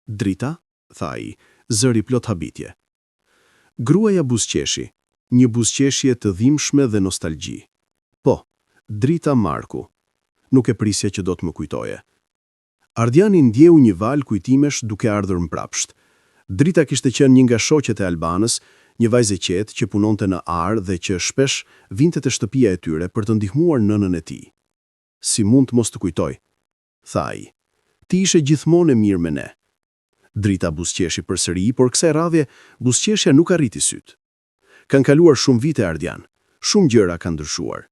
Drita, tha ai, zëri plot habitje. Gruaja buzëqeshi, një buzëqeshje të dhimbshme dhe nostalgji. Po, Drita Marku. Nuk e prisja që do të më kujtoje. Ardiani ndjeu një val kujtimesh duke ardhur mbrapsht. Drita kishte qenë një nga shoqet e Albanës, një vajzë e qetë që punonte në ar dhe që shpesh vinte te shtëpia e tyre për të ndihmuar nënën e tij. Si mund të mos të kujtoj? Tha ai. Ti ishe gjithmonë e mirë me ne. Drita buzëqeshi përsëri, por kësaj radhje buzëqeshja nuk arriti syt. Kanë kaluar shumë vite, Ardian. Shumë gjëra kanë ndryshuar.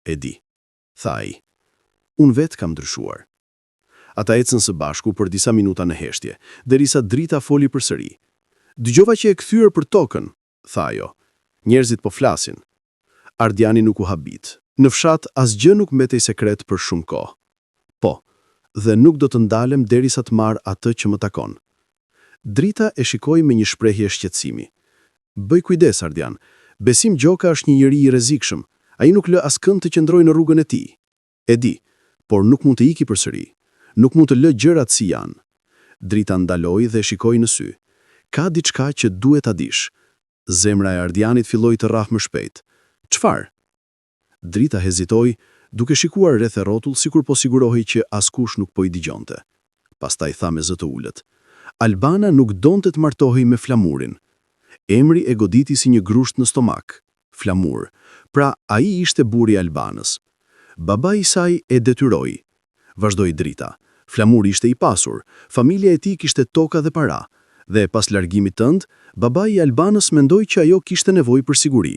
E di, tha ai. Unë vetë kam ndryshuar. Ata ecën së bashku për disa minuta në heshtje, derisa Drita foli përsëri. Dëgjova që e kthyer për tokën, tha ajo. Njerëzit po flasin. Ardiani nuk u habit. Në fshat asgjë nuk mbetej sekret për shumë kohë. Po, dhe nuk do të ndalem derisa të marr atë që më takon. Drita e shikoi me një shprehje shqetësimi. Bëj kujdes, Ardian. Besim Gjoka është një njeri i rrezikshëm. Ai nuk lë askënd të qëndrojë në rrugën e tij. E di, por nuk mund të iki përsëri. Nuk mund të lë gjërat si janë. Drita ndaloi dhe shikoi në sy. Ka diçka që duhet ta dish. Zemra e Ardianit filloi të rrahë më shpejt. Çfarë? Drita hezitoi, duke shikuar rreth e rrotull sikur po sigurohej që askush nuk po i dëgjonte. Pastaj tha me zë të ulët. Albana nuk donte të martohej me Flamurin. Emri e goditi si një grusht në stomak. Flamur. Pra ai ishte burri i Albanës. Babai i saj e detyroi. Vazhdoi Drita. Flamur ishte i pasur, familja e tij kishte toka dhe para, dhe pas largimit tënd, babai i Albanës mendoi që ajo kishte nevojë për siguri.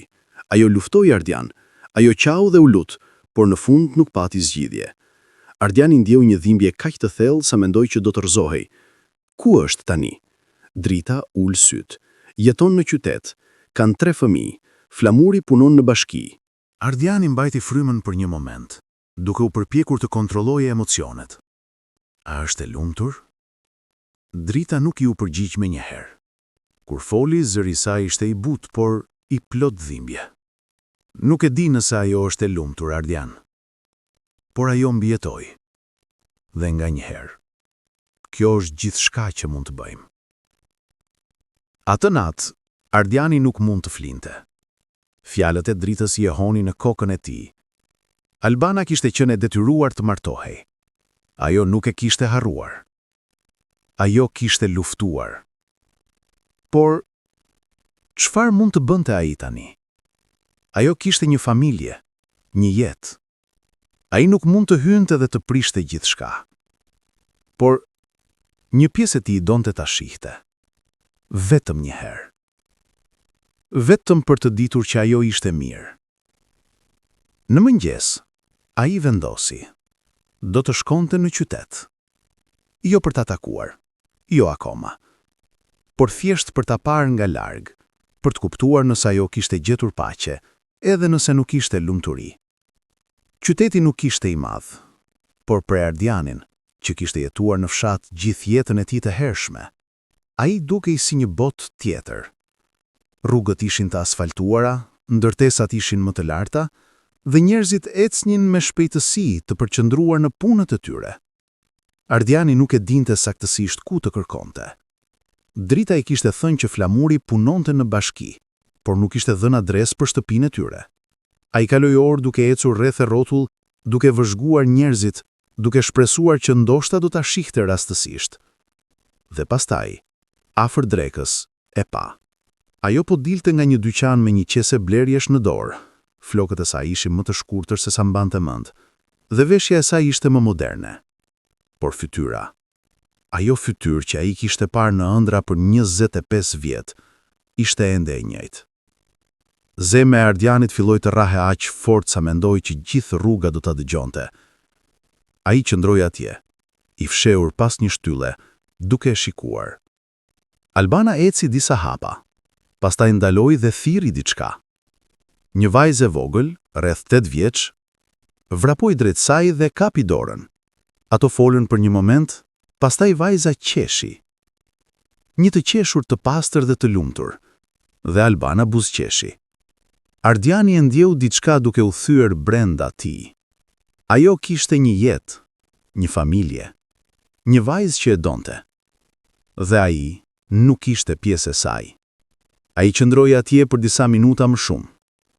Ajo luftoi Ardian, ajo qau dhe u lut, por në fund nuk pati zgjidhje. Ardiani ndjeu një dhimbje kaq të thellë sa mendoi që do të rrezohej. Ku është tani? Drita ul syt. Jeton në qytet, kanë 3 fëmijë, Flamuri punon në bashki. Ardiani mbajti frymën për një moment, duke u përpjekur të kontrollojë emocionet. A është e lumtur? Drita nuk i u përgjigj me njëherë. Kur foli, zëri i saj ishte i butë, por i plot dhimbje. Nuk e di nëse ajo është e lumtur, Ardian. Por ajo mbijetoi. Dhe nga njëherë. Kjo është gjithçka që mund të bëjmë. Atë natë, Ardiani nuk mund të flinte. Fjalët e Dritës i jehoni në kokën e tij. Albana kishte qenë e detyruar të martohej. Ajo nuk e kishte harruar. Ajo kishte luftuar. Por, çfarë mund të bënte ai tani? Ajo kishte një familje, një jetë. Ai nuk mund të hynte dhe të prishte gjithçka. Por një pjesë e tij donte ta shihte. Vetëm një herë. Vetëm për të ditur që ajo ishte mirë. Në mëngjes, ai vendosi. Do të shkonte në qytet. Jo për ta takuar, jo akoma, por thjesht për ta parë nga larg, për të kuptuar nëse ajo kishte gjetur paqe, edhe nëse nuk ishte lumturi. Qyteti nuk ishte i madh, por për Ardianin, që kishte jetuar në fshat gjithë jetën e tij të hershme, ai dukej si një botë tjetër. Rrugët ishin të asfaltuara, ndërtesat ishin më të larta, dhe njerëzit ecnin me shpejtësi të përqendruar në punët e tyre. Ardiani nuk e dinte saktësisht ku të kërkonte. Drita i kishte thënë që flamuri punonte në bashki, por nuk ishte dhënë adresë për shtëpinë e tyre. Ai kaloi orë duke ecur rreth e rrotull, duke vëzhguar njerëzit, duke shpresuar që ndoshta do ta shihte rastësisht. Dhe pastaj, afër drekës, e pa. Ajo po dilte nga një dyqan me një qese blerjesh në dorë. Flokët e saj ishin më të shkurtër se sa mbante mend, dhe veshja e saj ishte më moderne. Por fytyra, ajo fytyrë që ai kishte parë në ëndra për 25 vjet, ishte ende e njëjtë. Zemra e Ardianit filloi të rrahe aq fort sa mendoi që gjithë rruga do ta dëgjonte. Ai qëndroi atje, i fshehur pas një shtylle, duke e shikuar. Albana eci disa hapa, pastaj ndaloi dhe thirri diçka. Një vajzë e vogël, rreth 8 vjeç, vrapoi drejt saj dhe kapi dorën. Ato folën për një moment, pastaj vajza qeshi. Një të qeshur të pastër dhe të lumtur, dhe Albana buzëqeshi. Ardiani e ndjeu diçka duke u thyer brenda tij. Ajo kishte një jetë, një familje, një vajzë që e donte. Dhe ai nuk ishte pjesë e saj. Ai qëndroi atje për disa minuta më shumë,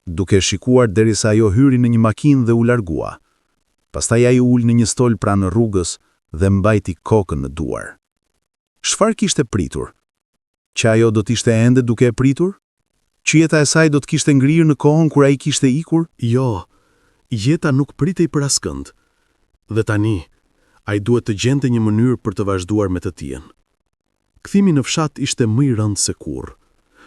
duke shikuar derisa ajo hyri në një makinë dhe u largua. Pastaj ai ul në një stol pranë rrugës dhe mbajti kokën në duar. Çfarë kishte pritur? Që ajo do t'ishte ende duke e pritur? Që jeta e saj do të kishte ngrirë në kohën kur ai kishte ikur? Jo, jeta nuk pritej për askënd. Dhe tani, ai duhet të gjente një mënyrë për të vazhduar me të tijën. Kthimi në fshat ishte më i rëndë se kurrë.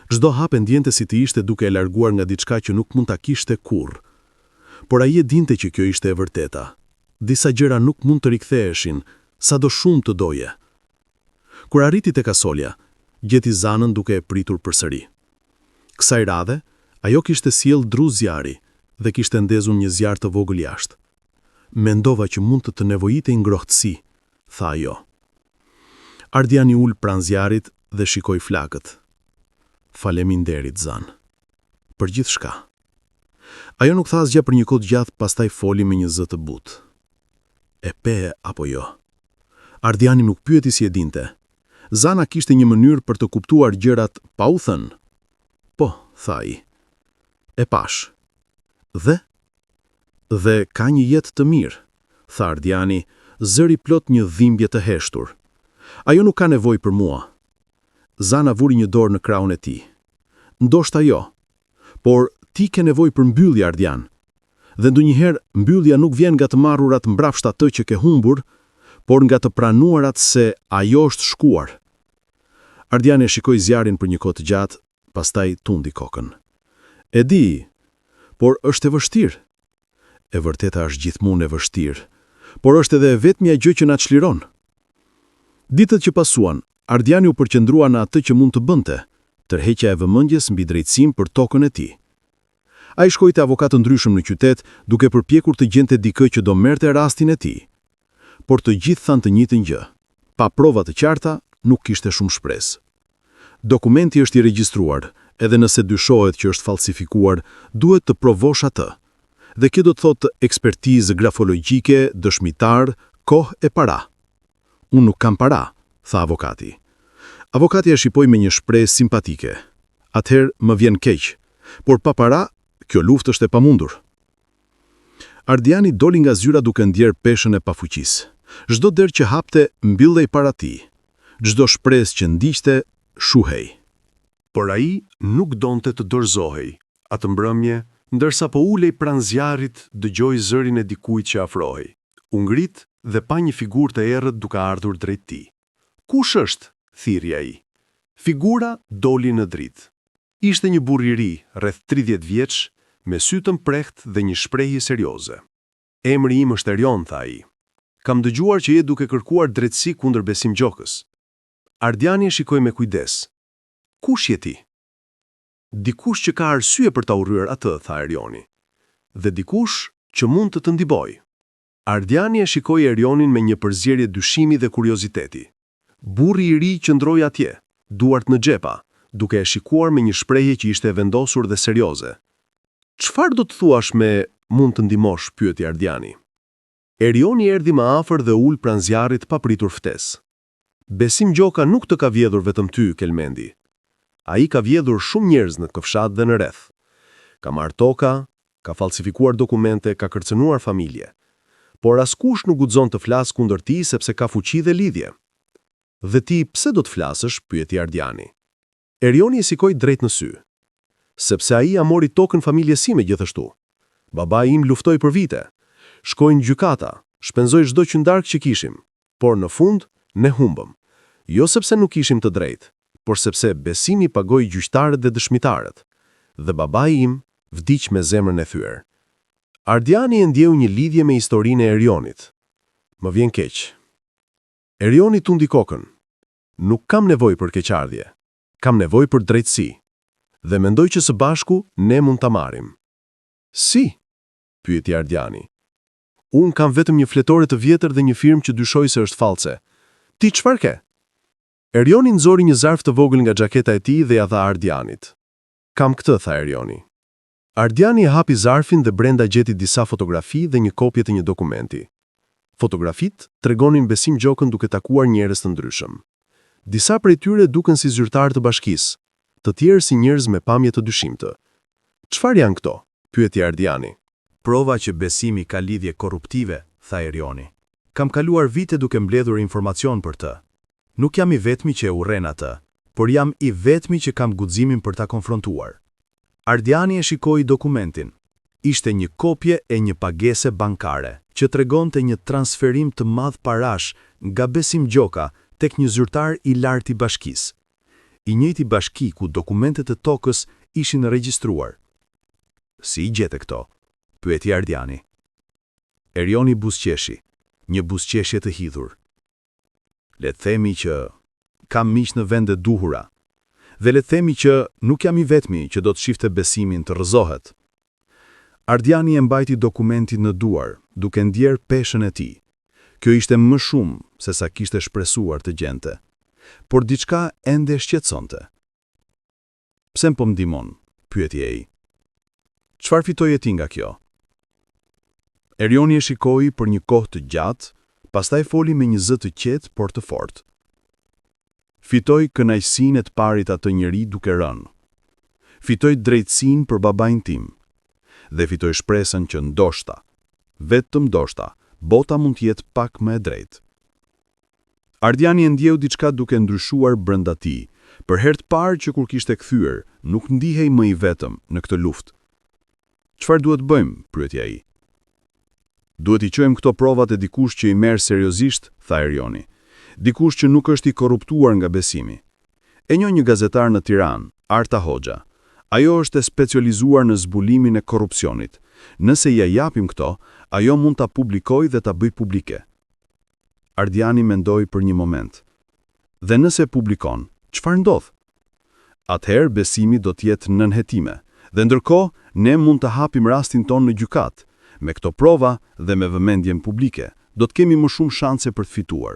Çdo hap e ndjente si të ishte duke e larguar nga diçka që nuk mund ta kishte kurrë. Por ai e dinte që kjo ishte e vërteta. Disa gjëra nuk mund të riktheheshin, sado shumë të doje. Kur arriti tek kasolja, gjeti Zanën duke e pritur përsëri. Kësaj radhe, ajo kishte sjell dru zjarri dhe kishte ndezur një zjarr të vogël jashtë. Mendova që mund të nevojitej ngrohtësi, tha ajo. Ardiani ul pranë zjarrit dhe shikoi flakët. Faleminderit, Zan. Për gjithçka. Ajo nuk tha asgjë për një kohë gjatë, pastaj foli me një zë të butë. E pe apo jo? Ardiani nuk pyeti si e dinte. Zana kishte një mënyrë për të kuptuar gjërat pa u thënë. Po, tha ai. E pash. Dhe? Dhe ka një jetë të mirë, tha Ardiani, zëri plot një dhimbje të heshtur. Ajo nuk ka nevojë për mua. Zana vuri një dorë në krahun e tij. Ndoshta jo, por ti ke nevojë për mbyllje, Ardian. Dhe ndonjëherë mbyllja nuk vjen nga të marrurat mbrapsht atë që ke humbur, por nga të pranuarat se ajo është shkuar. Ardiani e shikoi zjarrin për një kohë të gjatë, pastaj tundi kokën. E di, por është e vështirë. E vërteta është gjithmonë e vështirë, por është edhe vetmja gjë që na çliron. Ditët që pasuan, Ardiani u përqendrua në atë që mund të bënte, tërheqja e vëmendjes mbi drejtësinë për tokën e tij. Ai shkoi te avokatë ndryshëm në qytet, duke përpjekur të gjente dikë që do merrte rastin e tij. Por të gjithë thanë të njëjtën gjë. Pa prova të qarta, nuk kishte shumë shpresë. Dokumenti është i regjistruar, edhe nëse dyshohet që është falsifikuar, duhet të provosh atë. Dhe kjo do të thotë ekspertizë grafologjike, dëshmitar, kohë e para. Unë nuk kam para, tha avokati. Avokati e shipoi me një shprehje simpatike. Atëherë më vjen keq, por pa para, kjo luftë është e pamundur. Ardiani doli nga zyra duke ndjerë peshën e pafuqisë. Çdo derë që hapte mbyllej para tij. Çdo shpresë që ndiqte shuhej. Por ai nuk donte të dorëzohej. Atë mbrëmje Ndërsa po ulej pranë zjarrit, dëgjoi zërin e dikujt që afrohej. U ngrit dhe pa një figurë të errët duke ardhur drejt tij. "Kush është?" thiri ai. Figura doli në dritë. Ishte një burr i ri, rreth 30 vjeç, me sy të mprehtë dhe një shprehje serioze. "Emri im është Erion," tha ai. "Kam dëgjuar që je duke kërkuar drejtësi kundër Besim Gjokës." Ardiani e shikoi me kujdes. "Kush je ti?" "Dikush që ka arsye për ta urryer atë," tha Erioni. "Dhe dikush që mund të ndihmojë." Ardiani e shikoi Erionin me një përzierje dyshimi dhe kurioziteti. Burri i ri qëndroi atje, duart në xhepa, duke e shikuar me një shprehje që ishte vendosur dhe serioze. "Çfarë do të thuash me mund të ndihmosh?" pyeti Ardiani. Erioni erdhi më afër dhe ul pranë zjarrit pa pritur ftesë. "Besim Gjoka nuk të ka vjedhur vetëm ty, Kelmendi. Ai ka vjedhur shumë njerëz në këtë fshat dhe në rreth. Ka marrë toka, ka falsifikuar dokumente, ka kërcënuar familje. Por askush nuk guxon të flasë kundër tij sepse ka fuqi dhe lidhje." "Dhe ti pse do të flasësh?" pyeti Ardiani. Erioni e sikoi drejt në sy. "Sepse ai mori tokën familjes sime gjithashtu. Babai im luftoi për vite. Shkoi në gjykata, shpenzoi çdo qyndark që kishim, por në fund ne humbëm. Jo sepse nuk kishim të drejtë, por sepse Besimi pagoi gjyqtarët dhe dëshmitarët. Dhe babai im vdiq me zemrën e thyer." Ardiani e ndjeu një lidhje me historinë e Erionit. "Më vjen keq." Erioni tundi kokën. "Nuk kam nevojë për keqardhje. Kam nevojë për drejtësi. Dhe mendoj që së bashku ne mund ta marrim." "Si?" pyeti Ardiani. "Unë kam vetëm një fletore të vjetër dhe një firmë që dyshoj se është false. Ti çfarë ke?" Erioni nxori një zarf të vogël nga xhaketa e tij dhe ja dha Ardianit. "Kam këtë," tha Erioni. Ardiani e hapi zarfin dhe brenda gjeti disa fotografi dhe një kopje të një dokumenti. Fotografitë tregonin Besim Gjokën duke takuar njerëz të ndryshëm. Disa prej tyre duken si zyrtarë të bashkisë, të tjerë si njerëz me pamje të dyshimtë. "Çfarë janë këto?" pyeti Ardiani. "Prova që Besimi ka lidhje korruptive," tha Erioni. "Kam kaluar vite duke mbledhur informacion për të. Nuk jam i vetmi që e urren atë, por jam i vetmi që kam guximin për ta konfrontuar." Ardiani e shikoi dokumentin. Ishte një kopje e një pagese bankare, që tregonte një transferim të madh parash nga Besim Gjoka tek një zyrtar i lartë i bashkisë. I njëjti bashki ku dokumentet e tokës ishin regjistruar. "Si i gjete këto?" pyeti Ardiani. Erioni buzëqeshi, një buzëqeshje të hidhur. "Le të themi që kam miq në vende duhura, dhe le të themi që nuk jam i vetmi që do të shifte Besimin të rrëzohet." Ardiani e mbajti dokumentin në duar, duke ndjer peshën e tij. Kjo ishte më shumë se sa kishte shpresuar të gjente, por diçka ende shqetësonte. "Pse po më ndihmon?" pyeti ai. "Çfarë fitoje ti nga kjo?" Erioni e shikoi për një kohë të gjatë, pastaj foli me një zë të qetë por të fortë. "Fitoj kënaqësinë e të parit atë njeri duke rënë. Fitoj drejtësinë për babain tim. Dhe fitoj shpresën që ndoshta, vetëm ndoshta, bota mund të jetë pak më e drejtë." Ardiani e ndjeu diçka duke ndryshuar brenda tij. Për herë të parë që kur kishte kthyer, nuk ndihej më i vetëm në këtë luftë. "Çfarë duhet bëjmë?" pyeti ai. "Duhet I çojmë këto provat e dikush që I merr seriozisht," tha Erioni. "Dikush që nuk është I korruptuar nga Besimi. E njoh një gazetar në Tiranë, Arta Hoxha. Ajo është e specializuar në zbulimin e korrupsionit. Nëse ja japim këto, ajo mund ta publikojë dhe ta bëjë publike." Ardiani mendoi për një moment. "Dhe nëse publikon, çfarë ndodh?" "Atëherë Besimi do të jetë nën hetime, dhe ndërkohë ne mund të hapim rastin ton në gjykat. Me këto prova dhe me vëmendjen publike, do të kemi më shumë shanse për të fituar."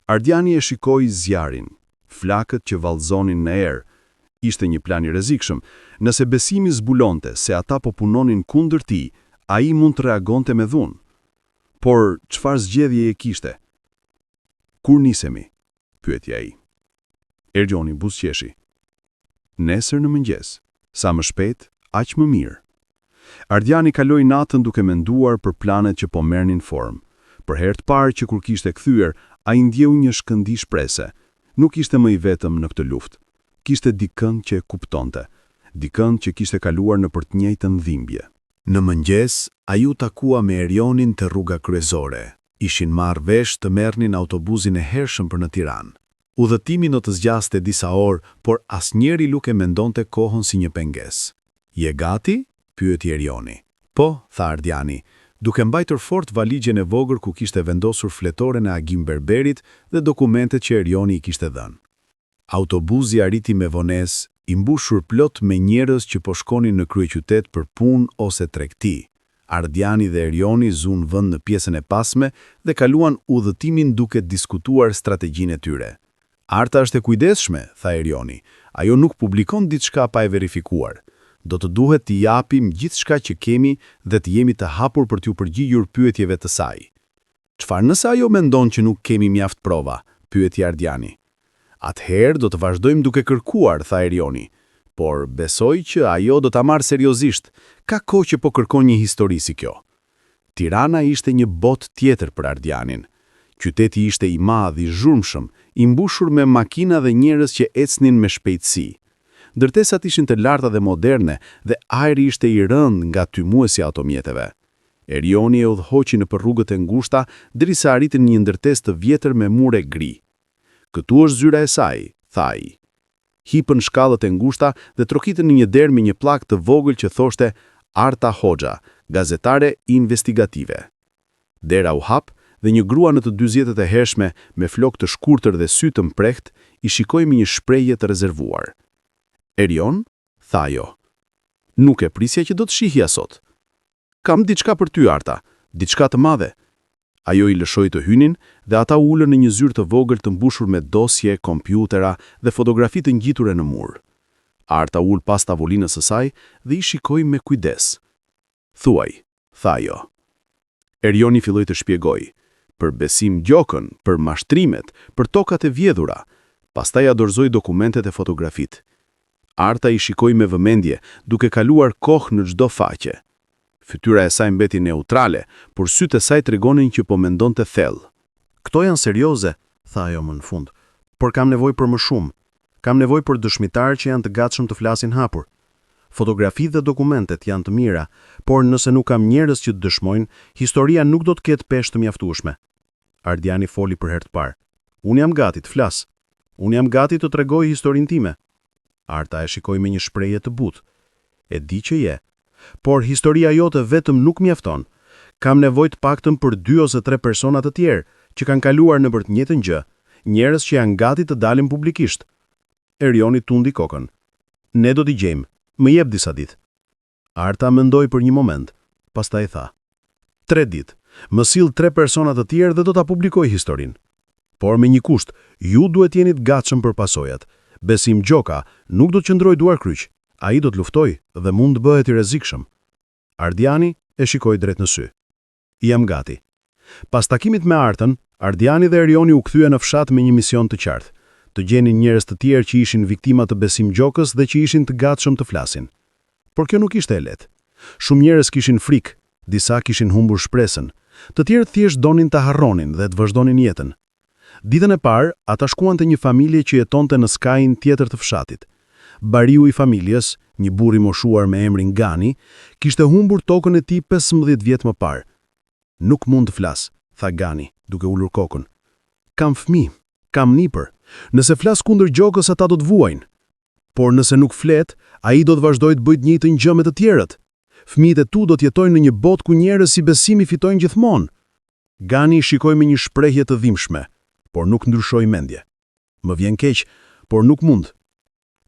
Ardiani e shikoi zjarin, flakët që vallëzonin në erë. Ishte një plan I rrezikshëm. Nëse Besimi zbulonte se ata po punonin kundër tij, ai mund të reagonte me dhunë. Por çfarë zgjedhje e kishte? "Kur nisemi?" pyeti ai. Erioni buzëqeshi. "Nesër në mëngjes. Sa më shpejt, aq më mirë." Ardiani kaloi natën duke menduar për planet që po merrnin formë. Për herë të parë që kur kishte kthyer, ai ndjeu një shkëndij shprese. Nuk ishte më I vetëm në këtë luftë. Kishte dikën që e kuptonte. dikën që kishte kaluar në për të njëjtën dhimbje. Në mëngjes, ai u takua me Erionin te rruga kryesore. Ishin marrë vesh të merrnin autobusin e hershëm për në Tiranë. Udhëtimi do të zgjaste disa orë, por asnjëri nuk e mendonte kohën si një pengesë. "Je gati?" pyeti Erioni. "Po," tha Ardiani, duke mbajtur fort valigjen e vogël ku kishte vendosur fletoren e Agim Berberit dhe dokumentet që Erioni i kishte dhënë. Autobusi arriti me vonesë, i mbushur plot me njerëz që po shkonin në kryeqytet për punë ose tregti. Ardiani dhe Erioni zunë vend në pjesën e pasme dhe kaluan udhëtimin duke diskutuar strategjinë e tyre. "Arta është e kujdesshme," tha Erioni. "Ajo nuk publikon diçka pa e verifikuar. Do të duhet t'i japim gjithçka që kemi dhe të jemi të hapur për t'ju përgjigjur pyetjeve të saj." "Çfarë nëse ajo mendon që nuk kemi mjaft prova?" pyeti Ardiani. "Atëherë do të vazhdojmë duke kërkuar," tha Erioni. "Por besoj që ajo do ta marrë seriozisht. Ka kohë që po kërkon një histori si kjo." Tirana ishte një botë tjetër për Ardianin. Qyteti ishte i madh, i zhurmshëm, i mbushur me makina dhe njerëz që ecnin me shpejtësi. Ndërtesat ishin të larta dhe moderne dhe ajri ishte i rënd nga tymuesi automjeteve. Erioni e udhëhoqi nëpër rrugët e ngushta derisa arritën një ndërtesë të vjetër me mure gri. "Këtu është zyra e saj," tha ai. Hipën shkallët e ngushta dhe trokitën në një derë me një pllak të vogël që thoshte Arta Hoxha, gazetare investigative. Dera u hap dhe një grua në të 40-tet e hershme me flokë të shkurtër dhe sy të mprehtë i shikoi me një shprehje të rezervuar. "Erion?" tha ajo. "Nuk e prisja që do të shihja sot." "Kam diçka për ty, Arta, diçka të madhe." Ajo i lëshoi të hynin dhe ata u ulën në një zyrë të vogël të mbushur me dosje, kompjutera dhe fotografi të ngjitura në mur. Arta ul pas tavolinës së saj dhe i shikoi me kujdes. "Thuaj," tha ajo. Erioni filloi të shpjegoi. Për Besim Gjokën, për mashtrimet, për tokat e vjedhura. Pastaj ja dorëzoi dokumentet e fotografit. Arta i shikoi me vëmendje, duke kaluar kohë në çdo faqe. Fytyra e saj mbeti neutrale, por sytë e saj tregonin që po mendonte thellë. "Kto janë serioze," tha ajo më në fund, "por kam nevojë për më shumë. Kam nevojë për dëshmitarë që janë të gatshëm të flasin hapur. Fotografitë dhe dokumentet janë të mira, por nëse nuk kam njerëz që të dëshmojnë, historia nuk do të ketë peshë të mjaftueshme." Ardiani foli për herë të parë. "Unë jam gati të flas. Unë jam gati të tregoj historinë time." Arta e shikoi me një shprehje të butë. "E di që je, por historia jote vetëm nuk mjafton. Kam nevojë të paktën për 2 ose 3 persona të tjerë që kanë kaluar nëpër të njëjtën gjë, njerëz që janë gati të dalin publikisht." Erioni tundi kokën. "Ne do t'i gjejmë. Më jep disa ditë." Arta mendoi për një moment, pastaj tha: 3 ditë. Më sill 3 persona të tjerë dhe do ta publikoj historinë. Por me një kusht, ju duhet jeni të gatshëm për pasojat. Besim Gjoka nuk do të qëndroj duar kryq. Ai do të luftoj dhe mund të bëhet i rrezikshëm." Ardiani e shikoi drejt në sy. "Jam gati." Pas takimit me Artën, Ardiani dhe Erioni u kthyen në fshat me një mision të qartë: të gjenin njerëz të tjerë që ishin viktima të Besim Gjokës dhe që ishin të gatshëm të flasin. Por kjo nuk ishte e lehtë. Shumë njerëz kishin frikë, disa kishin humbur shpresën, të tjerë thjesht donin ta harronin dhe të vazhdonin jetën. Ditën e parë, ata shkuan te një familje që jetonte në skajin tjetër të fshatit. Bariu i familjes, një burr i moshuar me emrin Gani, kishte humbur tokën e tij 15 vjet më parë. "Nuk mund të flas," tha Gani, duke ulur kokën. "Kam fëmijë, kam nipër. Nëse flas kundër Gjokës, ata do të vuajnë. Por nëse nuk flet, ai do të vazhdojë të bëjë të njëjtën gjë me të tjerët. Fëmijët e tu do të jetojnë në një botë ku njerëz si Besimi fitojnë gjithmonë." Gani shikoi me një shprehje të dhimbshme, por nuk ndryshoi mendje. "Më vjen keq, por nuk mund."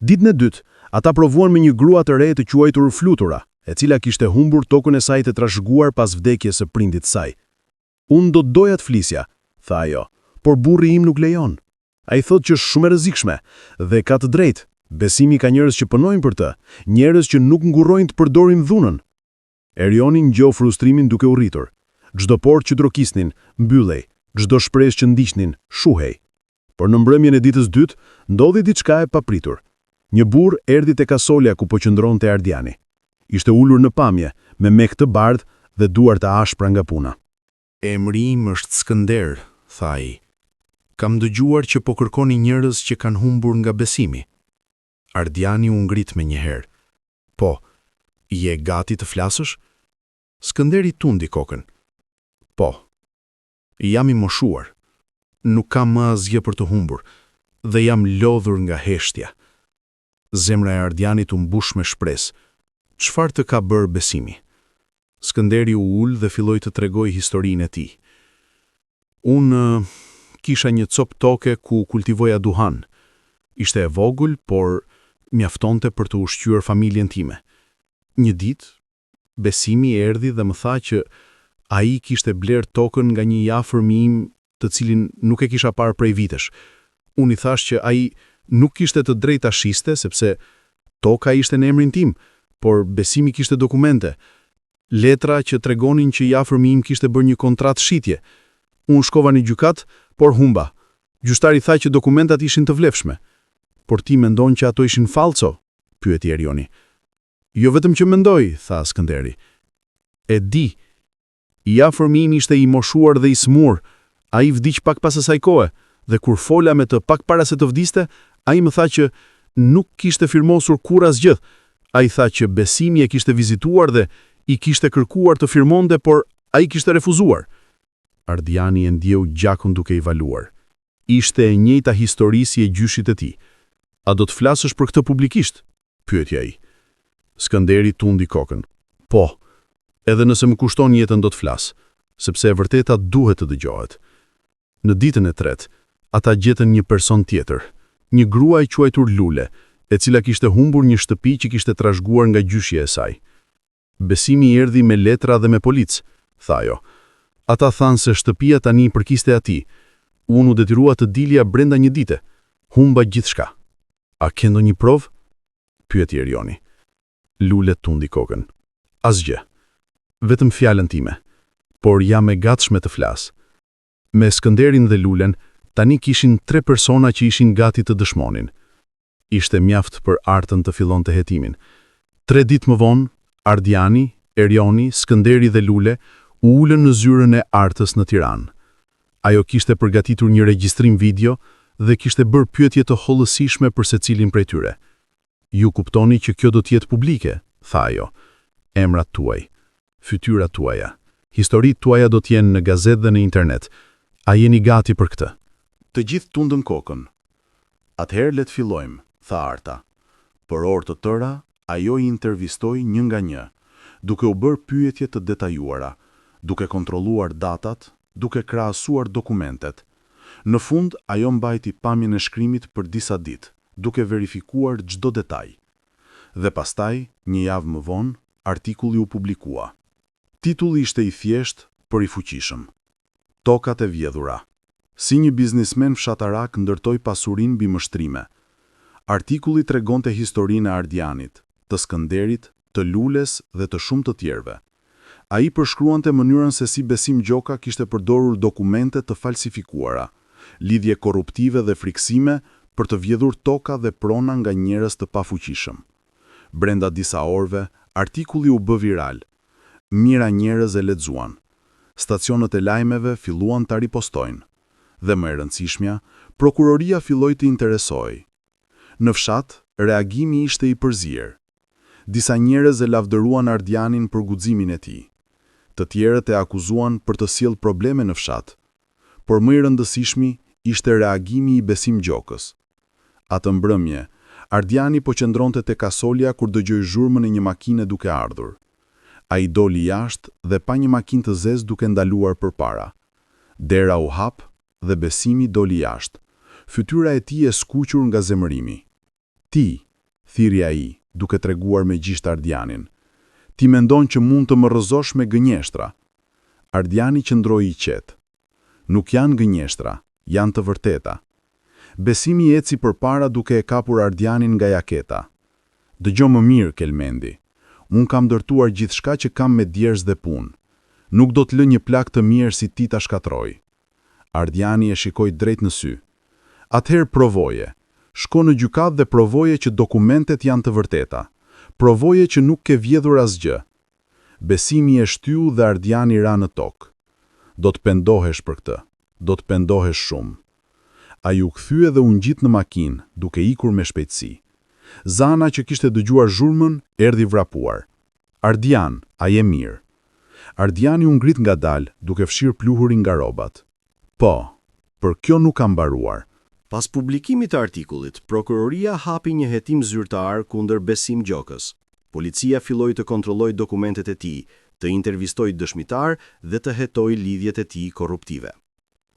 Ditën e dytë, ata provuan me një grua të re të quajtur Flutura, e cila kishte humbur tokën e saj të trashëguar pas vdekjes së prindit saj. "Unë do të doja të flisja," tha ajo, "por burri im nuk lejon. Ai thotë që është shumë e rrezikshme dhe ka të drejtë. Besimi ka njerëz që punojnë për të, njerëz që nuk ngurrojnë të përdorin dhunën." Erioni ngjeu frustrimin duke u rritur. Çdo portë që trokisnin, mbyllej, çdo shpresë që ndiqnin, shuhej. Por në mbrëmjen e ditës dytë, ndodhi diçka e papritur. Një burr erdhi te kasolja ku po qëndronte Ardiani. Ishte ulur në pamje, me mekë të bardhë dhe duar të ashpra nga puna. "Emri im është Skënder," tha ai. "Kam dëgjuar që po kërkoni njerëz që kanë humbur nga Besimi." Ardiani u ngrit me njëherë, Po, je gati të flasësh? Skënderi tundi kokën. Po, jam i moshuar. Nuk kam më asgjë për të humbur dhe jam lodhur nga heshtja. Zemra e Ardianit u mbush me shpresë. Çfarë të ka bërë Besimi? Skënderi u ul dhe filloi të tregoj historinë e tij. Unë kisha një copë toke ku kultivoja duhan. Ishte e vogël, por mjaftonte për të ushqyer familjen time. Një ditë, Besimi erdhi dhe më tha që ai kishte bler tokën nga një afërm im, të cilin nuk e kisha parë prej vitesh. Unë i thash që ai nuk kishte të drejtë ta shiste sepse toka ishte në emrin tim, por Besimi kishte dokumente, letra që tregonin që i afërmi im kishte bërë një kontratë shitje. Unë shkova në gjykat, por humba. Gjyqtari tha që dokumentat ishin të vlefshme. Por ti mendon që ato ishin falso? Pyeti Erioni. Jo vetëm që mendoj, tha Skënderi. E di. I afërmi im ishte i moshuar dhe i smur. Ai vdiq pak pas asaj kohe, dhe kur fola me të pak para se të vdiste, ai më tha që nuk kishte firmosur kur asgjë. Ai tha që Besimi e kishte vizituar dhe i kishte kërkuar të firmonte, por ai kishte refuzuar. Ardiani e ndjeu gjakun duke i valuar. Ishte e njëjta histori si e gjyshit e tij. A do të flasësh për këtë publikisht? Pyeti ai. Skënderi tundi kokën. Po, edhe nëse më kushton jetën do të flas, sepse e vërteta duhet të dëgjohet. Në ditën e tretë, ata gjetën një person tjetër, një grua e quajtur Lule, e cila kishte humbur një shtëpi që kishte trashëguar nga gjyshja e saj. Besimi erdhi me letra dhe me policë, tha ajo. Ata thanë se shtëpia tani përkiste atij. Unë u detyrua të dilja brenda një dite. Humba gjithçka. A ke ndonjë provë? Pyeti Erioni. Lule tundi kokën. Asgjë. Vetëm fjalën time. Por jam e gatshme të flas. Me Skënderin dhe Lulen, tani kishin 3 persona që ishin gati të dëshmonin. Ishte mjaft për Artën të fillonte hetimin. 3 ditë më vonë, Ardiani, Erioni, Skënderi dhe Lule u ulën në zyrën e Artës në Tiranë. Ajo kishte përgatitur një regjistrim video dhe kishte bërë pyetje të hollësishme për secilin prej tyre. Ju kuptoni që kjo do të jetë publike, tha ajo. Emrat tuaj, fytyrat tuaja, historitë tuaja do të jenë në gazetë dhe në internet. A jeni gati për këtë? Të gjithë tundën kokën. Atëherë le të fillojmë, tha Arta. Për orë të tëra, ajo i intervistoi një nga një, duke u bërë pyetje të detajuara, duke kontrolluar datat, duke krahasuar dokumentet. Në fund, ajo mbajti pamjen e shkrimit për disa ditë, duke verifikuar çdo detaj. Dhe pastaj, një javë më vonë, artikulli u publikua. Titulli ishte i thjeshtë, por i fuqishëm. Tokat e vjedhura. Si një biznismen fshatarak ndërtoi pasurinë mbi mështrime. Artikulli tregonte historinë e Ardianit, të Skënderit, të Lules dhe të shumë të tjerëve. Ai përshkruante mënyrën se si Besim Gjoka kishte përdorur dokumente të falsifikuara, lidhje korruptive dhe friksime për të vjedhur toka dhe prona nga njerëz të pafuqishëm. Brenda disa orëve, artikulli u bë viral. Mira njerëz e lexuan. Stacionet e lajmeve filluan ta ripostojnë. Dhe më e rëndësishmja, prokuroria filloi të interesohej. Në fshat, reagimi ishte i përzier. Disa njerëz e lavdëruan Ardianin për guximin e tij. Të tjerët e akuzuan për të sjellë probleme në fshat. Por më i rëndësishmi ishte reagimi i Besim Gjokës. Atë mbrëmje, Ardiani po qëndronte te kasolja kur dëgjoi zhurmën e një makine duke ardhur. Ai doli jashtë dhe pa një makinë të zezë duke ndaluar përpara. Dera u hap dhe Besimi doli jashtë. Fytyra e tij e skuqur nga zemërimi. Ti, thiri ai, duke treguar me gjisht Ardianin. Ti mendon që mund të më rrëzosh me gënjeshtra. Ardiani qëndroi i qetë. Nuk janë gënjeshtra, janë të vërteta. Besimi eci përpara duke e kapur Ardianin nga jaketa. Dëgjo më mirë, Kelmendi. Unë kam ndërtuar gjithçka që kam me djerës dhe punë. Nuk do të lë një plak të mirë si ti ta shkatroj. Ardiani e shikoi drejt në sy. Atëherë provoje. Shko në gjykat dhe provoje që dokumentet janë të vërteta. Provoje që nuk ke vjedhur asgjë. Besimi e shtyu dhe Ardiani ra në tokë. Do të pendohesh për këtë. Do të pendohesh shumë. Ai u kthye dhe u ngjit në makinë, duke ikur me shpejtësi. Zana që kishte dëgjuar zhurmën, erdhi vrapuar. Ardian, a je mirë? Ardiani u ngrit ngadalë, duke fshirë pluhurin nga rrobat. Po, për kjo nuk ka mbaruar. Pas publikimit të artikullit, prokuroria hapi një hetim zyrtar kundër Besim Gjokës. Policia filloi të kontrollojë dokumentet e tij, të intervistoi dëshmitar dhe të hetoi lidhjet e tij korruptive.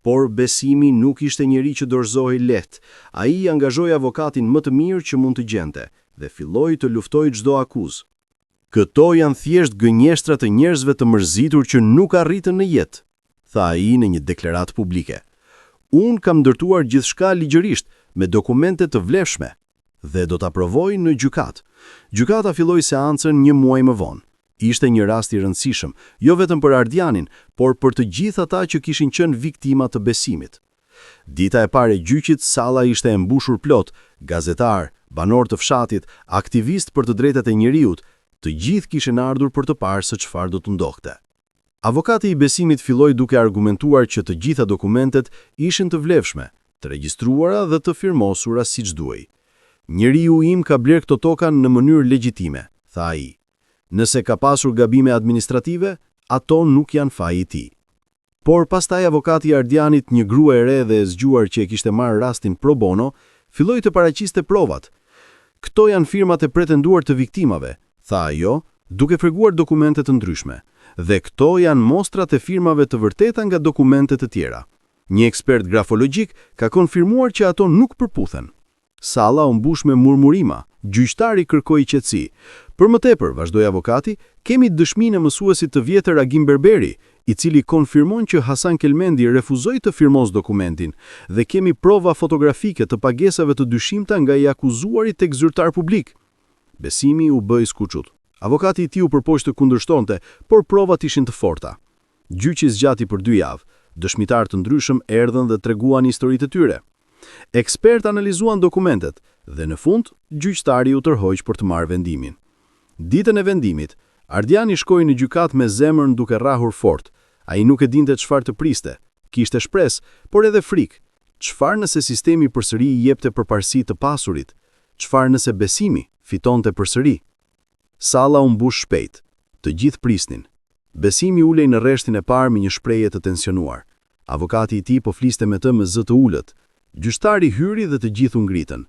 Por Besimi nuk ishte njeri që dorëzohej lehtë. Ai angazhoi avokatin më të mirë që mund të gjente dhe filloi të luftojë çdo akuzë. Këto janë thjesht gënjeshtra të njerëzve të mërzitur që nuk arritën në jetë, tha ai në një deklaratë publike. Unë kam ndërtuar gjithçka ligjërisht me dokumente të vlefshme dhe do ta provoj në gjykatë. Gjykata filloi seancën një muaj më vonë. Ishte një rast i rëndësishëm, jo vetëm për Ardianin, por për të gjithë ata që kishin qenë viktima të Besimit. Dita e parë e gjyqit, salla ishte e mbushur plot, gazetar, banor të fshatit, aktivist për të drejtat e njeriut, të gjithë kishin ardhur për të parë se çfarë do të ndodhte. Avokati i Besimit filloi duke argumentuar që të gjitha dokumentet ishin të vlefshme, të regjistruara dhe të firmosura siç duhej. Njeriu im ka bler këto toka në mënyrë legjitime, tha ai. Nëse ka pasur gabime administrative, ato nuk janë faji i tij. Por pastaj avokati i Ardianit, një grua e re dhe e zgjuar që e kishte marrë rastin pro bono, filloi të paraqiste provat. Këto janë firmat e pretenduar të viktimave, tha ajo, duke treguar dokumente të ndryshme. Dhe këto janë mostrat e firmave të vërteta nga dokumentet të tjera. Një ekspert grafologjik ka konfirmuar që ato nuk përputhen. Salla u mbush me murmurima, gjyqtari kërkoi qetësi. Për më tepër, vazhdoi avokati, kemi dëshminë e mësuesit të vjetër Agim Berberi, i cili konfirmon që Hasan Kelmendi refuzoi të firmos dokumentin, dhe kemi prova fotografike të pagesave të dyshimta nga i akuzuari tek zyrtar publik. Besimi u bë i skuqut. Avokati i tij u përpoq të kundërshtonte, por provat ishin të forta. Gjyqi zgjati për 2 javë. Dëshmitar të ndryshëm erdhën dhe treguan historitë e tyre. Ekspert analizuan dokumentet dhe në fund gjyqtari u tërhoq për të marrë vendimin. Ditën e vendimit, Ardiani shkoi në gjykat me zemrën duke rrahur fort. Ai nuk e dinte çfarë të priste. Kishte shpresë, por edhe frikë. Çfarë nëse sistemi përsëri i jepte përparësi të pasurit? Çfarë nëse Besimi fitonte përsëri? Salla u mbush shpejt. Të gjithë prisnin. Besimi ulej në rreshtin e parë me një shprehje të tensionuar. Avokati i tij po fliste me të me zë të ulët. Gjyqtari hyri dhe të gjithë u ngritën.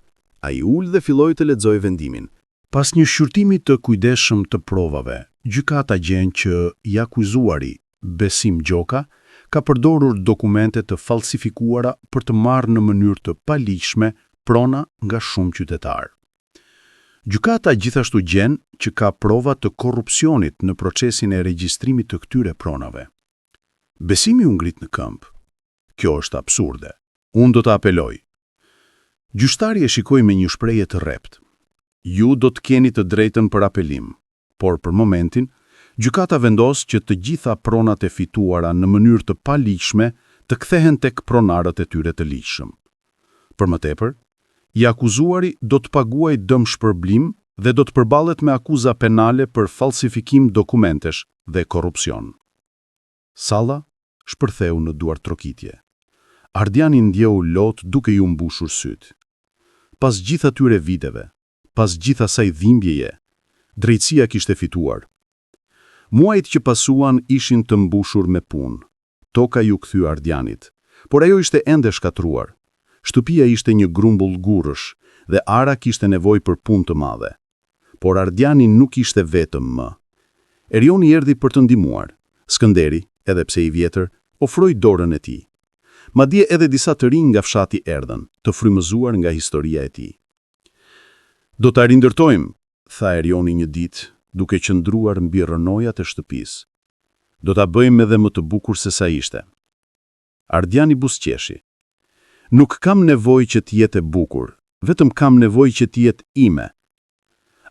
Ai ul dhe filloi të lexojë vendimin. Pas një shqyrtimi të kujdesshëm të provave, gjykata gjen që i akuzuari, Besim Gjoka, ka përdorur dokumente të falsifikuara për të marrë në mënyrë të paligjshme prona nga shumë qytetarë. Gjykata gjithashtu gjen që ka prova të korrupsionit në procesin e regjistrimit të këtyre pronave. Besimi u ngrit në këmbë. Kjo është absurde. Unë do të apeloj. Gjyqtari e shikoi me një shprehje të rrept. Ju do të keni të drejtën për apelim, por për momentin, gjykata vendos që të gjitha pronat e fituara në mënyrë të paligjshme të kthehen tek pronarët e tyre të ligjshëm. Për më tepër, i akuzuari do të paguajë dëm shpërblim dhe do të përballet me akuza penale për falsifikim dokumentesh dhe korrupsion. Salla shpërtheu në duar trokitje. Ardiani ndjeu lot duke ju mbushur syt. Pas gjithë atyre viteve, pas gjithë asaj dhimbjeje, drejtësia kishte fituar. Muajt që pasuan ishin të mbushur me punë. Toka ju kthye Ardianit, por ajo ishte ende shkatruar. Shtëpia ishte një grumbull gurrësh dhe Ara kishte nevojë për punë të madhe. Por Ardiani nuk ishte vetëm më. Erioni erdhi për të ndihmuar. Skënderi, edhe pse i vjetër, ofroi dorën e tij. Madje edhe disa të rinj nga fshati erdhën, të frymëzuar nga historia e tij. Do ta rindërtojmë, tha Erioni një ditë, duke qëndruar mbi rrënojat e shtëpisë. Do ta bëjmë edhe më të bukur se sa ishte. Ardiani buzëqeshi. Nuk kam nevojë që të jetë e bukur, vetëm kam nevojë që të jetë ime.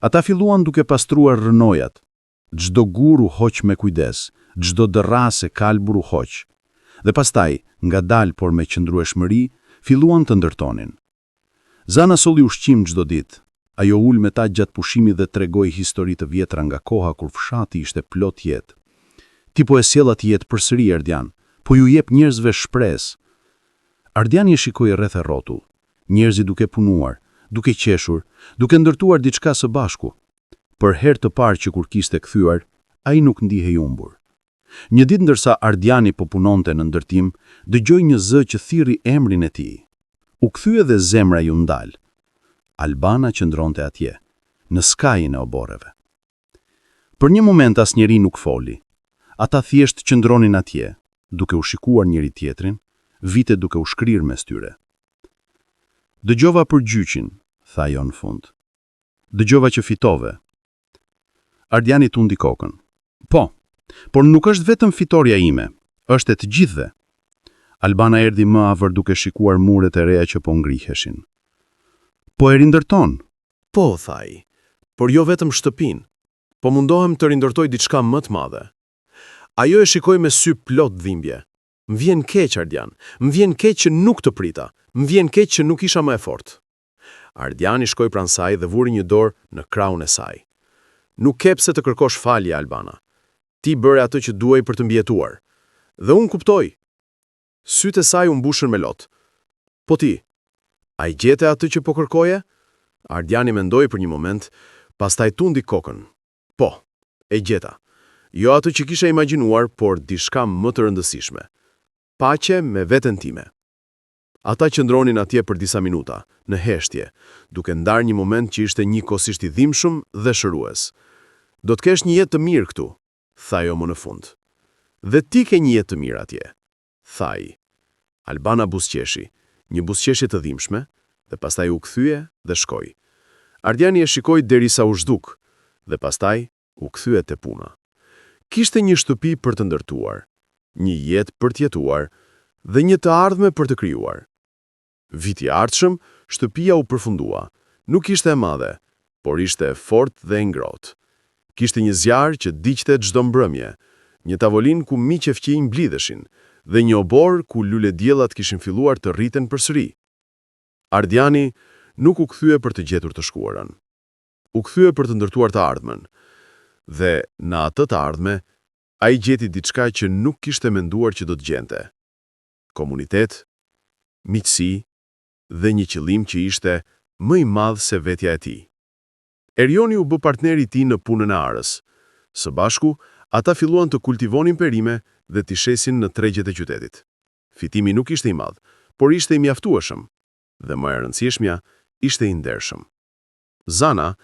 Ata filluan duke pastruar rrënojat. Çdo gur u hoq me kujdes, çdo dërrase kalbur u hoq. Dhe pastaj, ngadalë por me qëndrueshmëri, filluan të ndërtonin. Zana solli ushqim çdo ditë. Ajo ul me ta gjatë pushimit dhe tregoi histori të vjetra nga koha kur fshati ishte plot jetë. Ti po e sjell atë jetë përsëri, Ardian, po ju jep njerëzve shpresë. Ardiani e shikoi rreth e rrotull, njerëzit duke punuar, duke qeshur, duke ndërtuar diçka së bashku. Për herë të parë që kur kishte kthyer, ai nuk ndihej humbur. Një ditë ndërsa Ardiani po punonte në ndërtim, dëgjoi një zë që thirrri emrin e tij. U kthye dhe zemra ju ndal. Albana qëndronte atje, në skajin e oborreve. Për një moment asnjëri nuk foli. Ata thjesht qëndronin atje, duke u shikuar njëri tjetrin, vite duke u shkrirë mes tyre. Dëgjova për gjyqin, tha jo në fund. Dëgjova që fitove. Ardiani tundi kokën. Po, por nuk është vetëm fitoria ime, është e të gjithëve. Albana erdhi më afër duke shikuar muret e reja që po ngriheshin. Po e rindërton? Po, thaj, por jo vetëm shtëpin, po mundohem të rindërtoj diçka më të madhe. Ajo e shikoj me sy plot dhimbje. Më vjen keq, Ardian, më vjen keq që nuk të prita, më vjen keq që nuk isha më e fortë. Ardiani shkoi pranë saj dhe vuri një dorë në krahun e saj. Nuk ke pse të kërkosh falje, Albana. Ti bëre atë që duhej për të mbijetuar. Dhe unë kuptoj. Sytë e saj u mbushën me lot. Po ti, a i gjete atë që po kërkoje? Ardiani mendoi për një moment, pastaj tundi kokën. Po, e gjeta. Jo atë që kisha imagjinuar, por diçka më të rëndësishme. Paqe me veten time. Ata qëndronin atje për disa minuta, në heshtje, duke ndarë një moment që ishte njëkohësisht i dhimbshëm dhe shërues. Do të kesh një jetë të mirë këtu, tha ajo më në fund. Dhe ti ke një jetë të mirë atje, tha ai. Albana buzëqeshi, një buzëqeshje të dhimbshme, dhe pastaj u kthye dhe shkoi. Ardiani e shikoi derisa u zhduk, dhe pastaj u kthye te puna. Kishte një shtëpi për të ndërtuar, një jetë për të jetuar dhe një të ardhme për të krijuar. Viti i ardhshëm, shtëpia u përfundua. Nuk ishte e madhe, por ishte e fortë dhe e ngrohtë. Kishte një zjarr që diqte çdo mbrëmje, një tavolinë ku miq e fqinj mblidheshin dhe një obor ku lulediellat kishin filluar të rriten përsëri. Ardiani nuk u kthye për të gjetur të shkuarën. U kthye për të ndërtuar të ardhmen. Dhe në atë të ardhme, ai gjeti diçka që nuk kishte menduar që do të gjente. Komunitet, miqësi dhe një qëllim që ishte më i madh se vetja e tij. Erioni u bë partneri i tij në punën e arës. Së bashku, ata filluan të kultivonin perime dhe t'i shesin në tregjet e qytetit. Fitimi nuk ishte i madh, por ishte i mjaftueshëm, dhe më e rëndësishmja, ishte i ndershëm. Zana,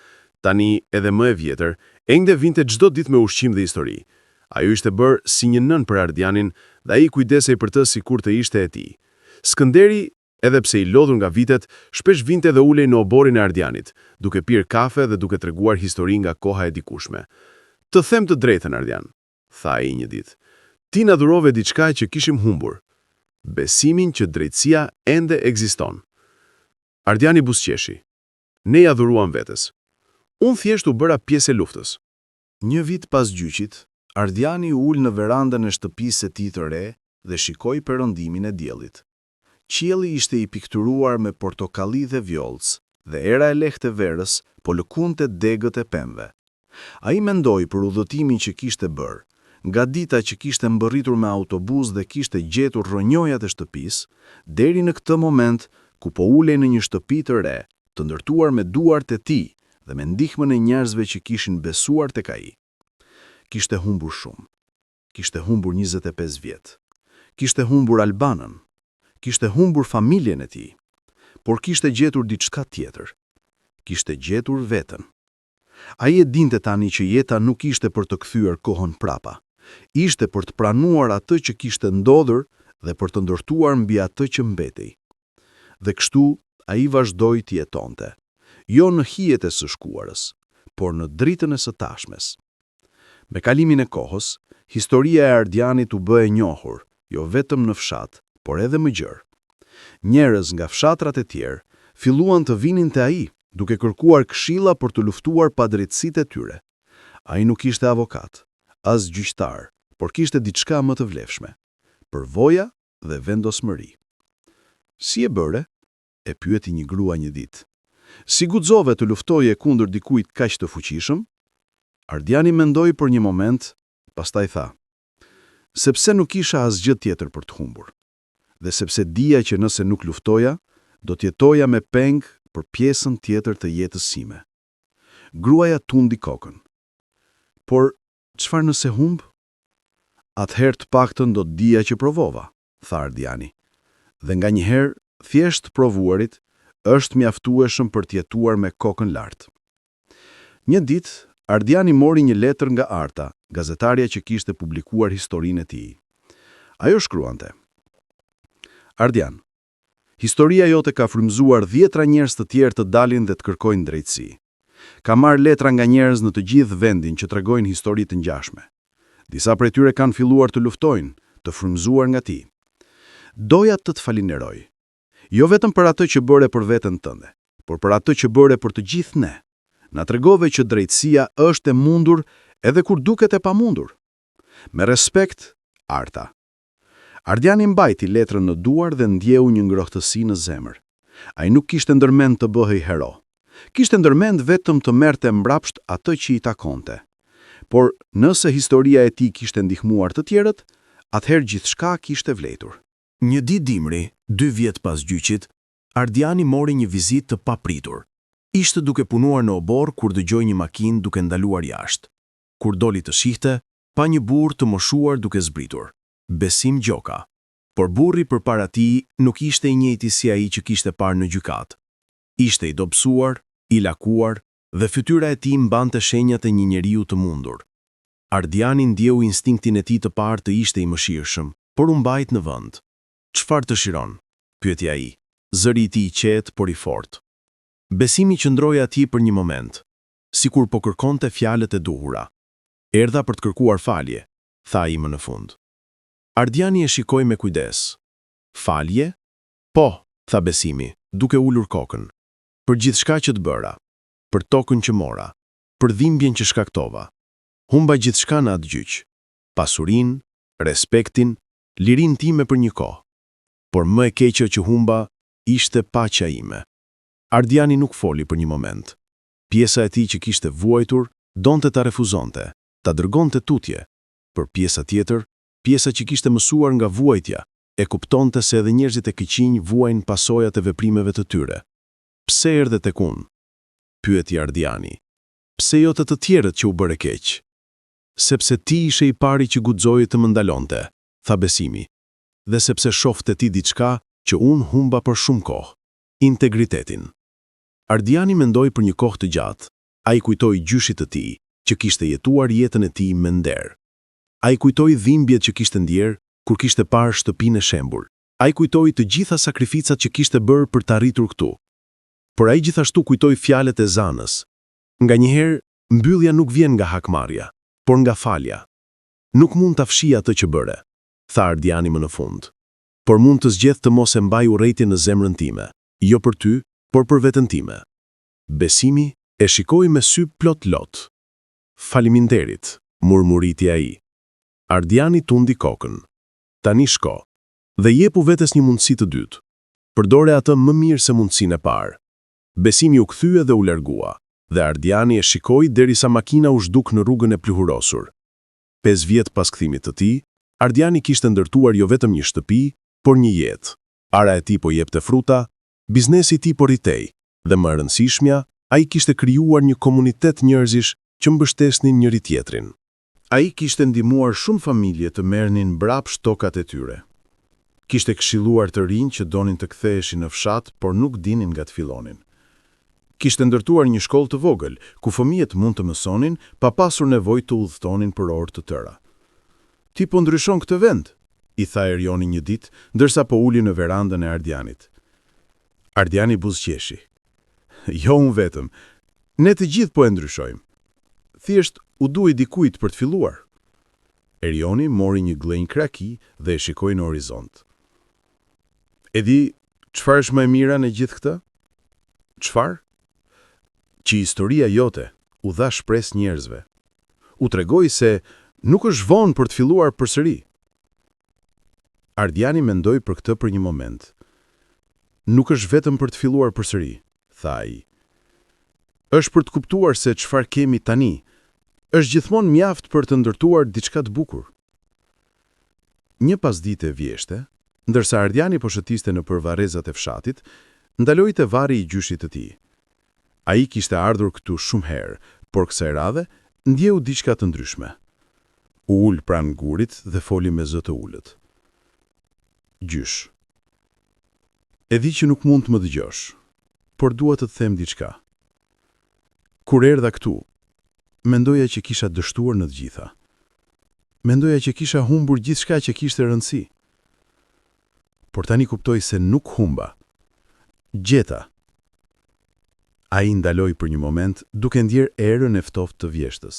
tani edhe më e vjetër, ende vinte çdo ditë me ushqim dhe histori. Ajo ishte bërë si një nën për Ardianin dhe ai kujdesej për të sikur të ishte e tij. Skënderi, edhe pse i lodhur nga vitet, shpesh vinte dhe ulej në oborin e Ardianit, duke pirë kafe dhe duke treguar histori nga koha e dikushme. Të them të drejtën, Ardian, tha ai një ditë. Ti na dhurove diçka që kishim humbur. Besimin që drejtësia ende ekziston. Ardiani buzëqeshi. Ne ja dhuruam vetes. Unë thjesht u bëra pjesë e luftës. Një vit pas gjyqit, Ardiani ul në verandën e shtëpisë së tij të re dhe shikoi perëndimin e diellit. Qielli ishte i pikturuar me portokalli dhe vjollc, dhe era e lehtë e verës po lëkunte degët e pemëve. Ai mendoi për udhëtimin që kishte bërë, nga dita që kishte mbërritur me autobus dhe kishte gjetur rrënjojat e shtëpisë, deri në këtë moment ku po ulej në një shtëpi të re, të ndërtuar me duart e tij dhe me ndihmën e njerëzve që kishin besuar tek ai. Kishte humbur shumë. Kishte humbur 25 vjet. Kishte humbur Albanën. Kishte humbur familjen e tij. Por kishte gjetur diçka tjetër. Kishte gjetur veten. Ai e dinte tani që jeta nuk ishte për të kthyer kohën prapa. Ishte për të pranuar atë që kishte ndodhur dhe për të ndërtuar mbi atë që mbetej. Dhe kështu ai vazhdoi të jetonte, jo në hijet e së shkuarës, por në dritën e së tashmes. Me kalimin e kohës, historia e Ardianit u bë e njohur, jo vetëm në fshat, por edhe më gjerë. Njerëz nga fshatrat e tjerë filluan të vinin te ai, duke kërkuar këshilla për të luftuar padrejtësitë e tyre. Ai nuk ishte avokat, as gjyqtar, por kishte diçka më të vlefshme: përvoja dhe vendosmëri. Si e bëre? E pyeti një grua një ditë. Si guxove të luftoje kundër dikujt kaq të fuqishëm? Ardiani mendoi për një moment, pastaj tha: sepse nuk kisha asgjë tjetër për të humbur, dhe sepse dija që nëse nuk luftoja, do të jetoja me peng për pjesën tjetër të jetës sime. Gruaja tundi kokën. Por, çfarë nëse humb? Atëherë të paktën do të dija që provova, tha Ardiani. Dhe nganjëherë, thjesht provuarit është mjaftueshëm për të jetuar me kokën lart. Një ditë, Ardiani mori një letër nga Arta, gazetarja që kishte publikuar historinë e tij. Ajo shkruante: Ardian, historia jote ka frymëzuar 10 njerëz të tjerë të dalin dhe të kërkojnë drejtësi. Ka marrë letra nga njerëz në të gjithë vendin që tregojnë histori të ngjashme. Disa prej tyre kanë filluar të luftojnë, të frymëzuar nga ti. Doja të të falenderoj. Jo vetëm për atë që bëre për veten tënde, por për atë që bëre për të gjithë ne. Na tregove që drejtësia është e mundur edhe kur duket e pamundur. Me respekt, Arta. Ardiani mbajti letrën në duar dhe ndjeu një ngrohtësi në zemër. Ai nuk kishte ndërmend të bëhej hero. Kishte ndërmend vetëm të merrte mbrapsht atë që i takonte. Por nëse historia e tij kishte ndihmuar të tjerët, atëherë gjithçka kishte vlerëtur. Një ditë dimri, 2 vjet pas gjyqit, Ardiani mori një vizitë të papritur. Ishte duke punuar në obor kur dëgjoi një makinë duke ndaluar jashtë. Kur doli të shihte, pa një burr të moshuar duke zbritur. Besim Gjoka. Por burri përpara tij nuk ishte i njëjti si ai që kishte parë në gjykatë. Ishte i dobësuar, i lakuar dhe fytyra e tij mbante shenjat e një njeriu të mundur. Ardiani ndjeu instinktin e tij të parë të ishte i mëshirshëm, por u mbajt në vend. "Çfarë dëshiron?" pyeti ai. Zëri i tij i qetë por i fortë. Besimi qëndroi atij për një moment, sikur po kërkonte fjalët e duhura. "Erdha për të kërkuar falje," tha ai më në fund. Ardiani e shikoi me kujdes. "Falje?" "Po," tha Besimi, duke ulur kokën. "Për gjithçka që të bëra, për tokën që mora, për dhimbjen që shkaktova. Humba gjithçka në atë gjyq, pasurinë, respektin, lirinë time për një kohë. Por më e keqja që humba ishte paqja ime." Ardiani nuk foli për një moment. Pjesa e tij që kishte vuajtur donte ta refuzonte, ta dërgonte tutje. Për pjesa tjetër, pjesa që kishte mësuar nga vuajtja, e kuptonte se edhe njerëzit e këqinj vuajnë pasojat e veprimeve të tyre. "Pse erdhe tek unë?" pyeti Ardiani. "Pse jo të tjerët që u bëre keq?" "Sepse ti ishe i pari që guxoi të më ndalonte," tha Besimi. "Dhe sepse shofte ti diçka që unë humba për shumë kohë, integritetin." Ardiani mendoi për një kohë të gjatë. Ai kujtoi gjyshit të tij, që kishte jetuar jetën e tij me nder. Ai kujtoi dhimbjet që kishte ndjer kur kishte parë shtëpinë e shembur. Ai kujtoi të gjitha sakrificat që kishte bërë për të arritur këtu. Por ai gjithashtu kujtoi fjalët e Zanës. Nganjëherë, mbyllja nuk vjen nga hakmarrja, por nga falja. "Nuk mund ta fshij atë që bëre," tha Ardiani më në fund. "Por mund të zgjedh të mos e mbaj urrëtin në zemrën time, jo për ty, por për veten time." Besimi e shikoi me sy plot lot. "Faleminderit," murmuriti ai. Ardiani tundi kokën. "Tani shko dhe jepu vetes një mundësi të dytë. Përdore atë më mirë se mundësinë e parë." Besimi u kthye dhe u largua, dhe Ardiani e shikoi derisa makina u zhduk në rrugën e pluhurosur. 5 vjet pas kthimit të tij, Ardiani kishte ndërtuar jo vetëm një shtëpi, por një jetë. Ara e tij po jepte fruta, biznesi i tij po rritej, dhe më e rëndësishmja, ai kishte krijuar një komunitet njerëzish që mbështesnin njëri tjetrin. Ai kishte ndihmuar shumë familje të merrnin mbrapsht tokat e tyre. Kishte këshilluar të rinj që donin të ktheheshin në fshat, por nuk dinin nga të fillonin. Kishte ndërtuar një shkollë të vogël, ku fëmijët mund të mësonin pa pasur nevojë të udhëtonin për orë të tëra. "Ti po ndryshon këtë vend," i tha Erioni një ditë, ndërsa po uli në verandën e Ardianit. Ardiani buzëqeshi. "Jo unë vetëm, ne të gjithë po e ndryshojmë. Thjesht u duaj dikujt për të filluar." Erioni mori një glenj kraki dhe e shikoi në horizont. "E di çfarë është më e mira në gjithë këtë?" "Çfarë?" "Që historia jote u dha shpresë njerëzve. U tregoi se nuk është vonë për të filluar përsëri." Ardiani mendoi për këtë për një moment. "Nuk është vetëm për të filluar përsëri," tha ai. "Është për të kuptuar se çfarë kemi tani. Është gjithmonë mjaft për të ndërtuar diçka të bukur." Një pasdite e vjeshte, ndërsa Ardiani po shëtiste në përvarrezat e fshatit, Ndaloi te varri I gjyshit të tij. Ai kishte ardhur këtu shumë herë, por kësaj radhe ndjeu diçka të ndryshme. U ul pranë gurit dhe foli me zë të ulët. Gjysh. E di që nuk mund të më dëgjosh, por dua të të them diçka. Kur erdha këtu, mendoja që kisha dështuar në të gjitha. Mendoja që kisha humbur gjithçka që kishte rëndësi. Por tani kuptoj se nuk humba. Gjeta. Ai ndaloi për një moment, duke ndjer erën e ftoftë të vjeshtës.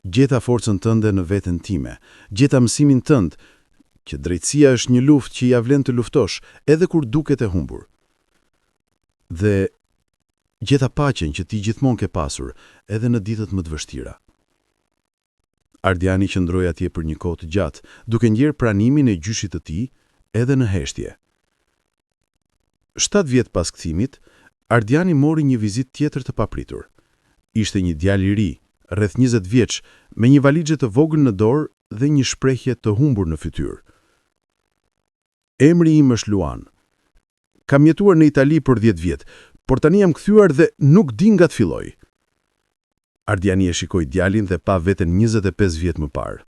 Gjeta forcën tënde në veten time, gjeta mësimin tënd, që drejtësia është një luftë që ja vlen të luftosh, edhe kur duket e humbur. Dhe gjeta paqen që ti gjithmonë ke pasur, edhe në ditët më të vështira. Ardiani qëndroi atje për një kohë të gjatë, duke ndjer pranimin e gjyshit të tij, edhe në heshtje. 7 vjet pas kthimit, Ardiani mori një vizitë tjetër të papritur. Ishte një djalë I ri, rreth 20 vjeç, me një valixhe të vogël në dorë dhe një shprehje të humbur në fytyrë. Emri im është Luan. Kam jetuar në Itali për 10 vjet, por tani jam kthyer dhe nuk di nga të filloj. Ardiani e shikoi djalin dhe pa veten 25 vjet më parë.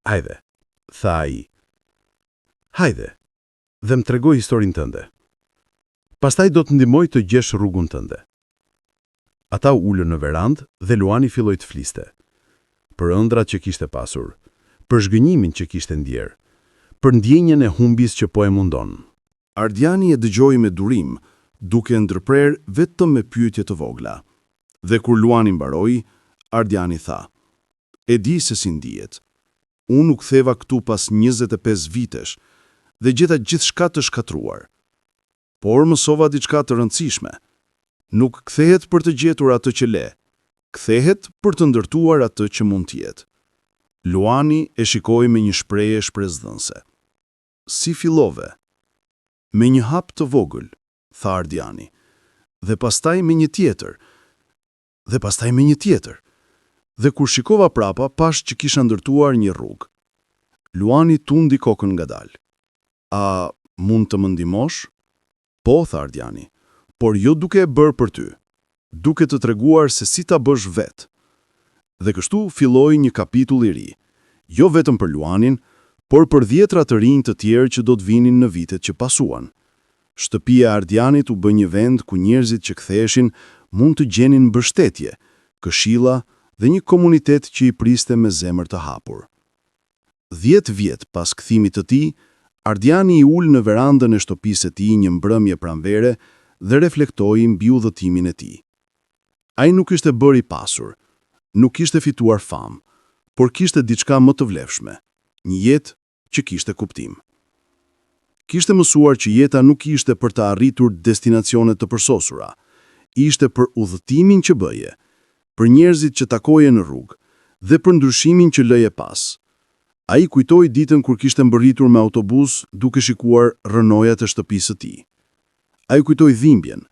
Hajde, tha ai. Hajde, dhe më tregoj historinë tënde. Pastaj do të ndihmoj të gjesh rrugun tënde. Ata u ulën në verandë dhe Luani filloi të fliste. Për ëndrat që kishte pasur, për zhgënjimin që kishte ndjer, për ndjenjën e humbjes që po e mundon. Ardiani e dëgjoi me durim, duke ndërprer vetëm me pyetje të vogla. Dhe kur Luani mbaroi, Ardiani tha: "E di se si ndihet. Unë u ktheva këtu pas 25 vitesh dhe gjeta gjithçka të shkatruar. Por mësova diçka të rëndësishme. Nuk kthehet për të gjetur atë që le, kthehet për të ndërtuar atë që mund të jetë." Luani e shikoi me një shprehje shpresdhënëse. "Si fillove?" "Me një hap të vogël," tha Ardiani, "dhe pastaj me një tjetër, dhe pastaj me një tjetër. Dhe kur shikova prapa, pash që kisha ndërtuar një rrugë." Luani tundi kokën ngadalë. "A mund të më ndihmosh?" "Po," tha Ardiani, "por jo duke e bërë për ty, duke të treguar se si ta bësh vetë." Dhe kështu filloi një kapitull I ri, jo vetëm për Luanin, por për 10 të rinj të tjerë që do të vinin në vitet që pasuan. Shtëpia e Ardianit u bë një vend ku njerëzit që ktheheshin mund të gjenin mbështetje, këshilla dhe një komunitet që I priste me zemër të hapur. 10 vjet pas kthimit të tij, Ardiani I ul në verandën e shtëpisë së tij një mbrëmje pranvere dhe reflektoi mbi udhëtimin e tij. Ai nuk ishte bërë I pasur, nuk kishte fituar famë, por kishte diçka më të vlefshme, një jetë që kishte kuptim. Kishte mësuar që jeta nuk ishte për të arritur destinacione të përsosura, ishte për udhëtimin që bëje, për njerëzit që takoje në rrugë dhe për ndryshimin që lëje pas. Ai kujtoi ditën kur kishte mbërritur me autobus duke shikuar rrënojat e shtëpisë së tij. Ai kujtoi dhimbjen,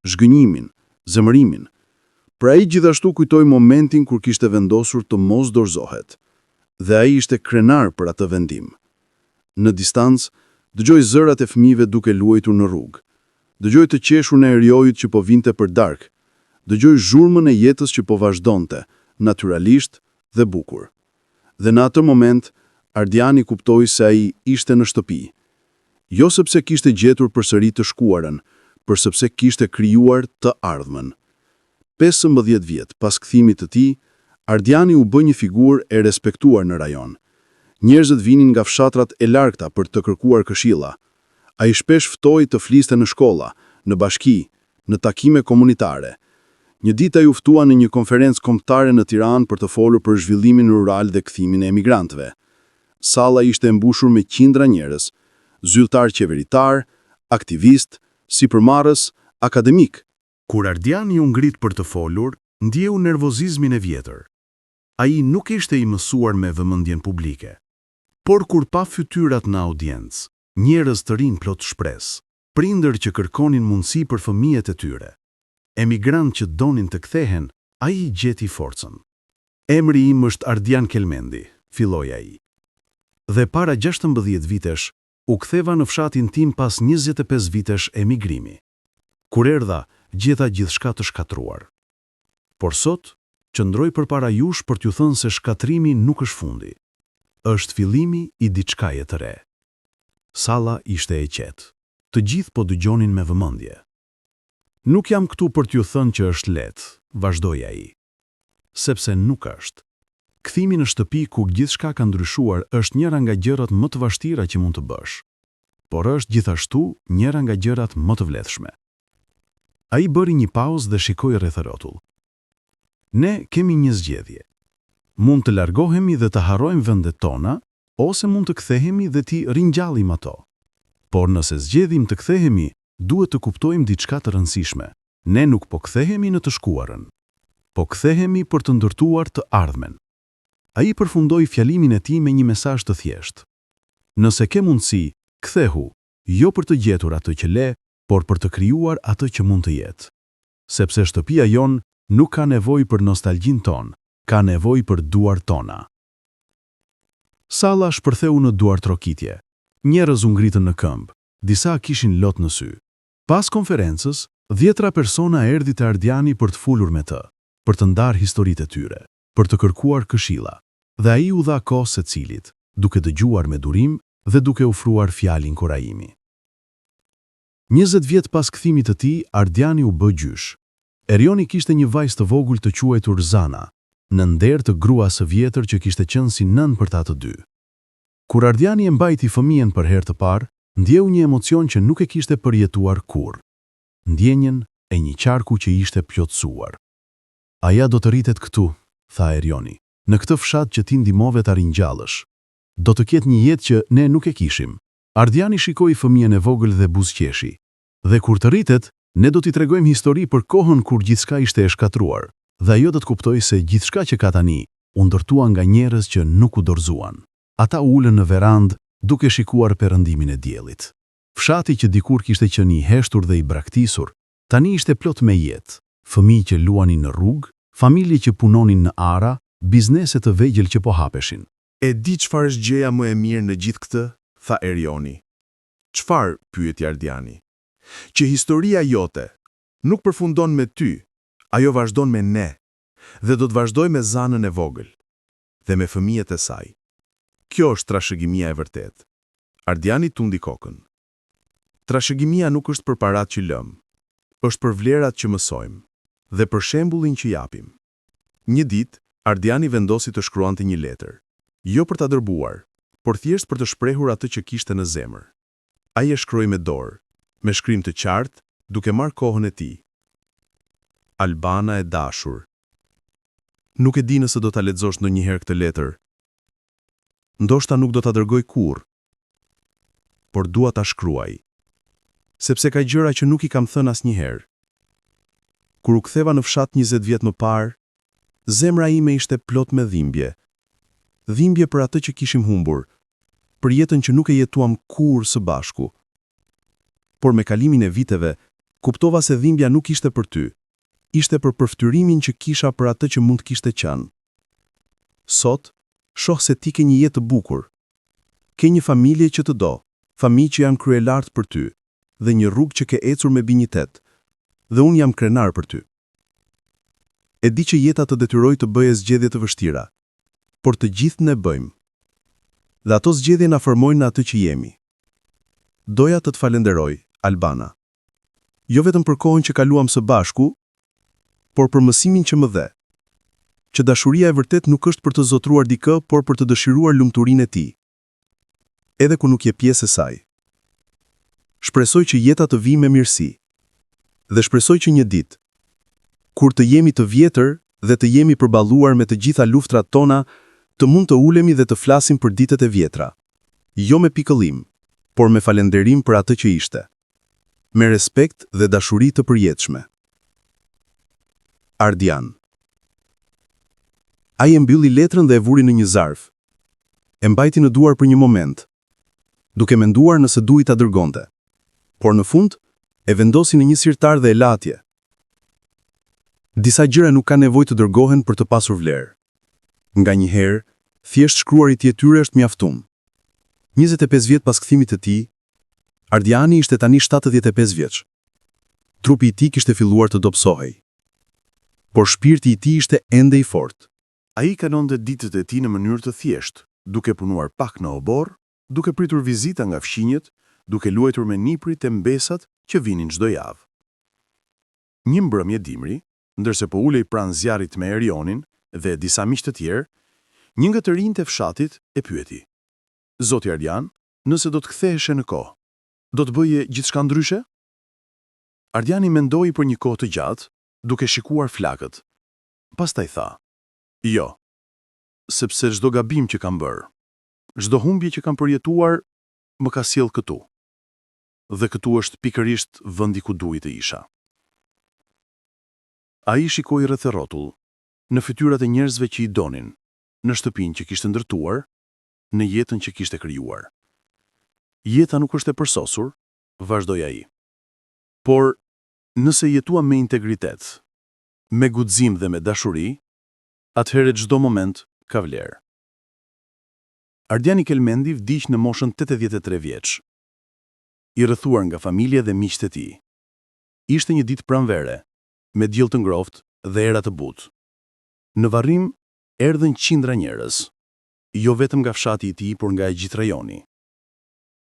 zhgënjimin, zemërimin. Pra ai gjithashtu kujtoi momentin kur kishte vendosur të mos dorëzohet. Dhe ai ishte krenar për atë vendim. Në distancë, dëgjoi zërat e fëmijëve duke luajtur në rrugë. Dëgjoi të qeshun e erjojit që po vinte për darkë. Dëgjoi zhurmën e jetës që po vazhdonte, natyralisht dhe bukur. Dhe në atë moment, Ardiani kuptoi se ai ishte në shtëpi. Jo sepse kishte gjetur përsëri të shkuarën, por sepse kishte krijuar të ardhmen. 15 vjet pas kthimit të tij, Ardiani u bë një figurë e respektuar në rajon. Njerëzit vinin nga fshatrat e largta për të kërkuar këshilla. Ai shpesh ftoi të fliste në shkolla, në bashki, në takime komunitare. Një ditë ai u ftua në një konferencë kombëtare në Tiranë për të folur për zhvillimin rural dhe kthimin e emigrantëve. Salla ishte e mbushur me qindra njerëz, zyrtar qeveritar, aktivist, sipërmarrës, akademik. Kur Ardiani u ngrit për të folur, ndjeu nervozizmin e vjetër. Ai nuk ishte I mësuar me vëmendjen publike. Por kur pa fytyrat në audiencë, njerëz të rinj plot shpresë, prindër që kërkonin mundësi për fëmijët e tyre, emigrantë që donin të kthehen, ai gjeti forcën. "Emri im është Ardian Kelmendi," filloi ai. "Dhe para 16 vitesh, U ktheva në fshatin tim pas 25 vitesh emigrimi. Kur erdha, gjeta gjithçka të shkatruar. Por sot, qëndroj përpara jush për t'ju thënë se shkatrimi nuk është fundi. Është fillimi i diçkaje të re. Salla ishte e qetë. Të gjithë po dëgjonin me vëmendje. Nuk jam këtu për t'ju thënë që është lehtë, vazhdoi ai. Sepse nuk është. Kthimi në shtëpi ku gjithçka ka ndryshuar është njëra nga gjërat më të vështira që mund të bësh. Por është gjithashtu njëra nga gjërat më të vlefshme. Ai bëri një pauzë dhe shikoi rreth rrotull. Ne kemi një zgjedhje. Mund të largohemi dhe të harrojmë vendet tona, ose mund të kthehemi dhe t'i ringjallim ato. Por nëse zgjedhim të kthehemi, duhet të kuptojmë diçka të rëndësishme. Ne nuk po kthehemi në të shkuarën, po kthehemi për të ndërtuar të ardhmen. Ai përfundoi fjalimin e tij me një mesazh të thjeshtë. Nëse ke mundësi, kthehu, jo për të gjetur atë që le, por për të krijuar atë që mund të jetë. Sepse shtëpia jon nuk ka nevojë për nostalgjinë tonë, ka nevojë për duart tona. Salla shpërtheu në duartrokitje. Njerëz u ngritën në këmbë, disa kishin lot në sy. Pas konferencës, 10 persona erdhi te Ardiani për të folur me të, për të ndarë historitë e tyre, për të kërkuar këshilla. Dhe ai u dha kohë secilit, duke dëgjuar me durim dhe duke ofruar fjalin kurajimi. 20 vjet pas kthimit të tij, Ardiani u bë gjysh. Erioni kishte një vajzë të vogël të quajtur Zana, në nder të gruas së vjetër që kishte qenë si nën për ta të dy. Kur Ardiani e mbajti fëmijën për herë të parë, ndjeu një emocion që nuk e kishte përjetuar kurrë. Ndjenjen e një qarku që ishte plotësuar. Aja do të rritet këtu, tha Erioni, në këtë fshat që ti ndihmove ta ringjallësh. Do të ketë një jetë që ne nuk e kishim. Ardiani shikoi fëmijën e vogël dhe buzëqeshi. Dhe kur të rritet, ne do t'i tregojmë histori për kohën kur gjithçka ishte e shkatruar, dhe ajo do të kuptojë se gjithçka që ka tani u ndërtua nga njerëz që nuk u dorëzuan. Ata ulën në verandë duke shikuar perëndimin e diellit. Fshati që dikur kishte qenë i heshtur dhe i braktisur, tani ishte plot me jetë. Fëmijë që luanin në rrugë, familje që punonin në ara, biznese të vegjël që po hapeshin. E di çfarë është gjëja më e mirë në gjithë këtë? Tha Erioni. Çfarë? Pyeti Ardiani. Që historia jote nuk përfundon me ty, ajo vazhdon me ne, dhe do të vazhdoj me Zanën e vogël, dhe me fëmijët e saj. Kjo është trashëgimia e vërtetë. Ardiani tundi kokën. Trashëgimia nuk është për paratë që lëm, është për vlerat që mësojmë, dhe për shembullin që japim. Një ditë, Ardiani vendosi të shkruante një letër, jo për ta dërbuar, por thjesht për të shprehur atë që kishte në zemër. Ai e shkroi me dorë, me shkrim të qartë, duke marrë kohën e tij. Albana e dashur. Nuk e di nëse do ta lexosh ndonjëherë këtë letër. Ndoshta nuk do ta dërgoj kurrë, por dua ta shkruaj, sepse ka gjëra që nuk i kam thënë asnjëherë. Kur u ktheva në fshat 20 vjet më parë, zemra ime ishte plot me dhimbje. Dhimbje për atë që kishim humbur, për jetën që nuk e jetuam kurrë së bashku. Por me kalimin e viteve, kuptova se dhimbja nuk ishte për ty, ishte për përftyrimin që kisha për atë që mund kishte qenë. Sot, shoh se ti ke një jetë të bukur. Ke një familje që të do, familje që janë kryelartë për ty, dhe një rrugë që ke ecur me binjitet, dhe unë jam krenar për ty. E di që jeta të detyroj të bëje zgjedhje të vështira, por të gjithë ne bëjmë. Dhe ato zgjedhje na formojnë në atë që jemi. Doja të falenderoj, Albana. Jo vetëm për kohën që kaluam së bashku, por për mësimin që më dhe. Që dashuria e vërtet nuk është për të zotruar dikë, por për të dëshiruar lumturinë e tij. Edhe ku nuk je pjesë e saj. Shpresoj që jeta të vijë me mirësi. Dhe shpresoj që një ditë, kur të jemi të vjetër dhe të jemi përballuar me të gjitha luftrat tona, të mund të ulemi dhe të flasim për ditët e vjetra. Jo me pikëllim, por me falënderim për atë që ishte. Me respekt dhe dashuri të përjetshme. Ardian. Ai e mbylli letrën dhe e vuri në një zarf. E mbajti në duar për një moment, duke menduar nëse duhej ta dërgonte. Por në fund, e vendosi në një sirtar dhe e la atje. Disa gjëra nuk kanë nevojë të dërgohen për të pasur vlerë. Nganjëherë, thjesht shkruarit i tyre është mjaftuar. 25 vjet pas kthimit të tij, Ardiani ishte tani 75 vjeç. Trupi i tij kishte filluar të dobësohej, por shpirti i tij ishte ende i fortë. Ai kalonte ditët e tij në mënyrë të thjeshtë, duke punuar pak në obor, duke pritur vizita nga fqinjet, duke luajtur me niprit e mbesat që vinin çdo javë. Një mbrëmje dimri, ndërse po ulej pranë zjarrit me Erionin dhe disa miq të tjerë, një nga të rinjtë e fshatit e pyeti: "Zoti Ardian, nëse do të ktheheshe në kohë, do të bëje gjithçka ndryshe?" Ardiani mendoi për një kohë të gjatë, duke shikuar flakët. Pastaj tha: "Jo, sepse çdo gabim që kam bërë, çdo humbje që kam përjetuar, më ka sjellë këtu. Dhe këtu është pikërisht vendi ku duhet të isha." Ai shikoi rreth e rrotull, në fytyrat e njerëzve që i donin, në shtëpinë që kishte ndërtuar, në jetën që kishte krijuar. Jeta nuk është e përsosur, vazhdoi ai. Por nëse jetuam me integritet, me guxim dhe me dashuri, atëherë çdo moment ka vlerë. Ardiani Kelmendi vdiq në moshën 83 vjeç, i rrethuar nga familje dhe miqtë e tij. Ishte një ditë pranvere, me diell të ngrohtë dhe era të butë. Në varrim erdhën qindra njerëz, jo vetëm nga fshati i tij, por nga e gjithë rajoni.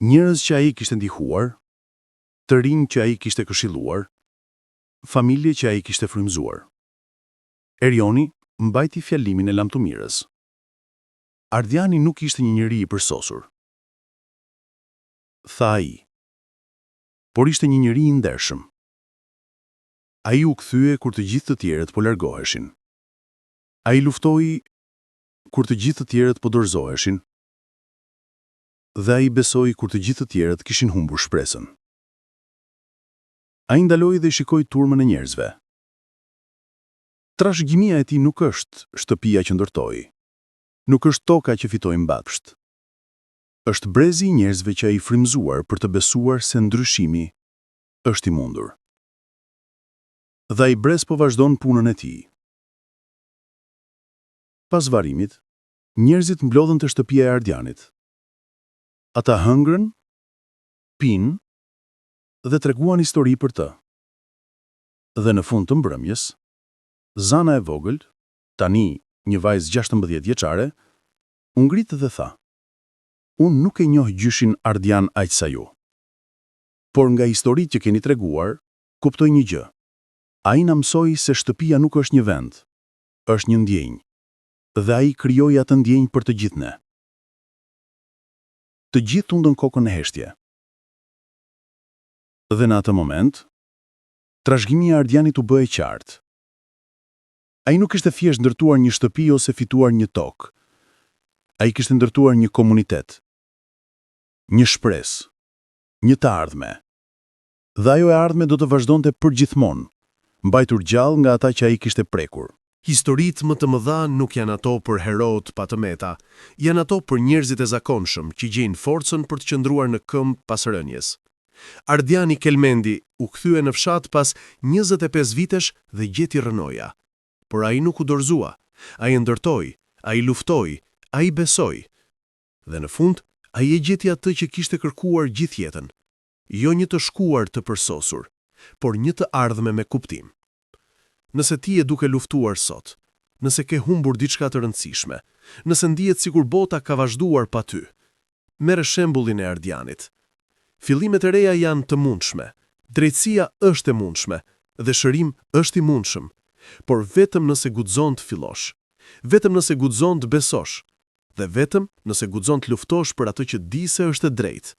Njerëz që ai kishte ndihmuar, të rinj që ai kishte këshilluar, familje që ai kishte frymëzuar. Erioni mbajti fjalimin e lamtumirës. Ardiani nuk ishte një njeri i përsosur, tha ai, por ishte një njeri i ndershëm. Ai u kthye kur të gjithë të tjerët po largoheshin. Ai luftoi kur të gjithë të tjerët po dorëzoheshin. Dhe ai besoi kur të gjithë të tjerët kishin humbur shpresën. Ai ndaloi dhe shikoi turmën e njerëzve. Trashëgimia e tij nuk është shtëpia që ndërtoi. Nuk është toka që fitoi mbatësht. Është brezi i njerëzve që ai frymëzuar për të besuar se ndryshimi është i mundur. Dhe ai brez po vazhdon punën e tij. Pas varimit, njerëzit mblodhen te shtëpia e Ardianit. Ata hëngrën, pinë dhe treguan histori për të. Dhe në fund të mbrëmjes, Zana e vogël, tani një vajzë 16 vjeçare, u ngrit dhe tha: "Unë nuk e njoh gjyshin Ardian aq sa ju. Por nga historitë që keni treguar, kuptoj një gjë. Ai na mësoi se shtëpia nuk është një vend, është një ndjenjë. Dhe ai krijoi atë ndjenjë për të gjithë ne." Të gjithë tundën kokën në heshtje. Dhe në atë moment, trashëgimia e Ardianit u bë e qartë. Ai nuk kishte thjesht ndërtuar një shtëpi ose fituar një tokë. Ai kishte ndërtuar një komunitet, një shpresë, një të ardhme. Dhe ajo e ardhme do të vazhdonte përgjithmonë, mbajtur gjallë nga ata që ai kishte prekur. Historitë më të mëdha nuk janë ato për heroët pa të meta, janë ato për njerëzit e zakonshëm që gjejnë forcën për të qëndruar në këmbë pas rënjes. Ardiani Kelmendi u kthye në fshat pas 25 vitesh dhe gjeti rënoja. Por ai nuk u dorëzua, ai ndërtoi, ai luftoi, ai besoi. Dhe në fund, ai e gjeti atë që kishte kërkuar gjithë jetën. Jo një të shkuar të përsosur, por një të ardhme me kuptim. Nëse ti je duke luftuar sot, nëse ke humbur diçka të rëndësishme, nëse ndihet sikur bota ka vazhduar pa ty, merre shembullin e Ardianit. Fillimet e reja janë të mundshme, drejtësia është e mundshme dhe shërim është i mundshëm, por vetëm nëse guxon të fillosh, vetëm nëse guxon të besosh, dhe vetëm nëse guxon të luftosh për atë që di se është e drejtë.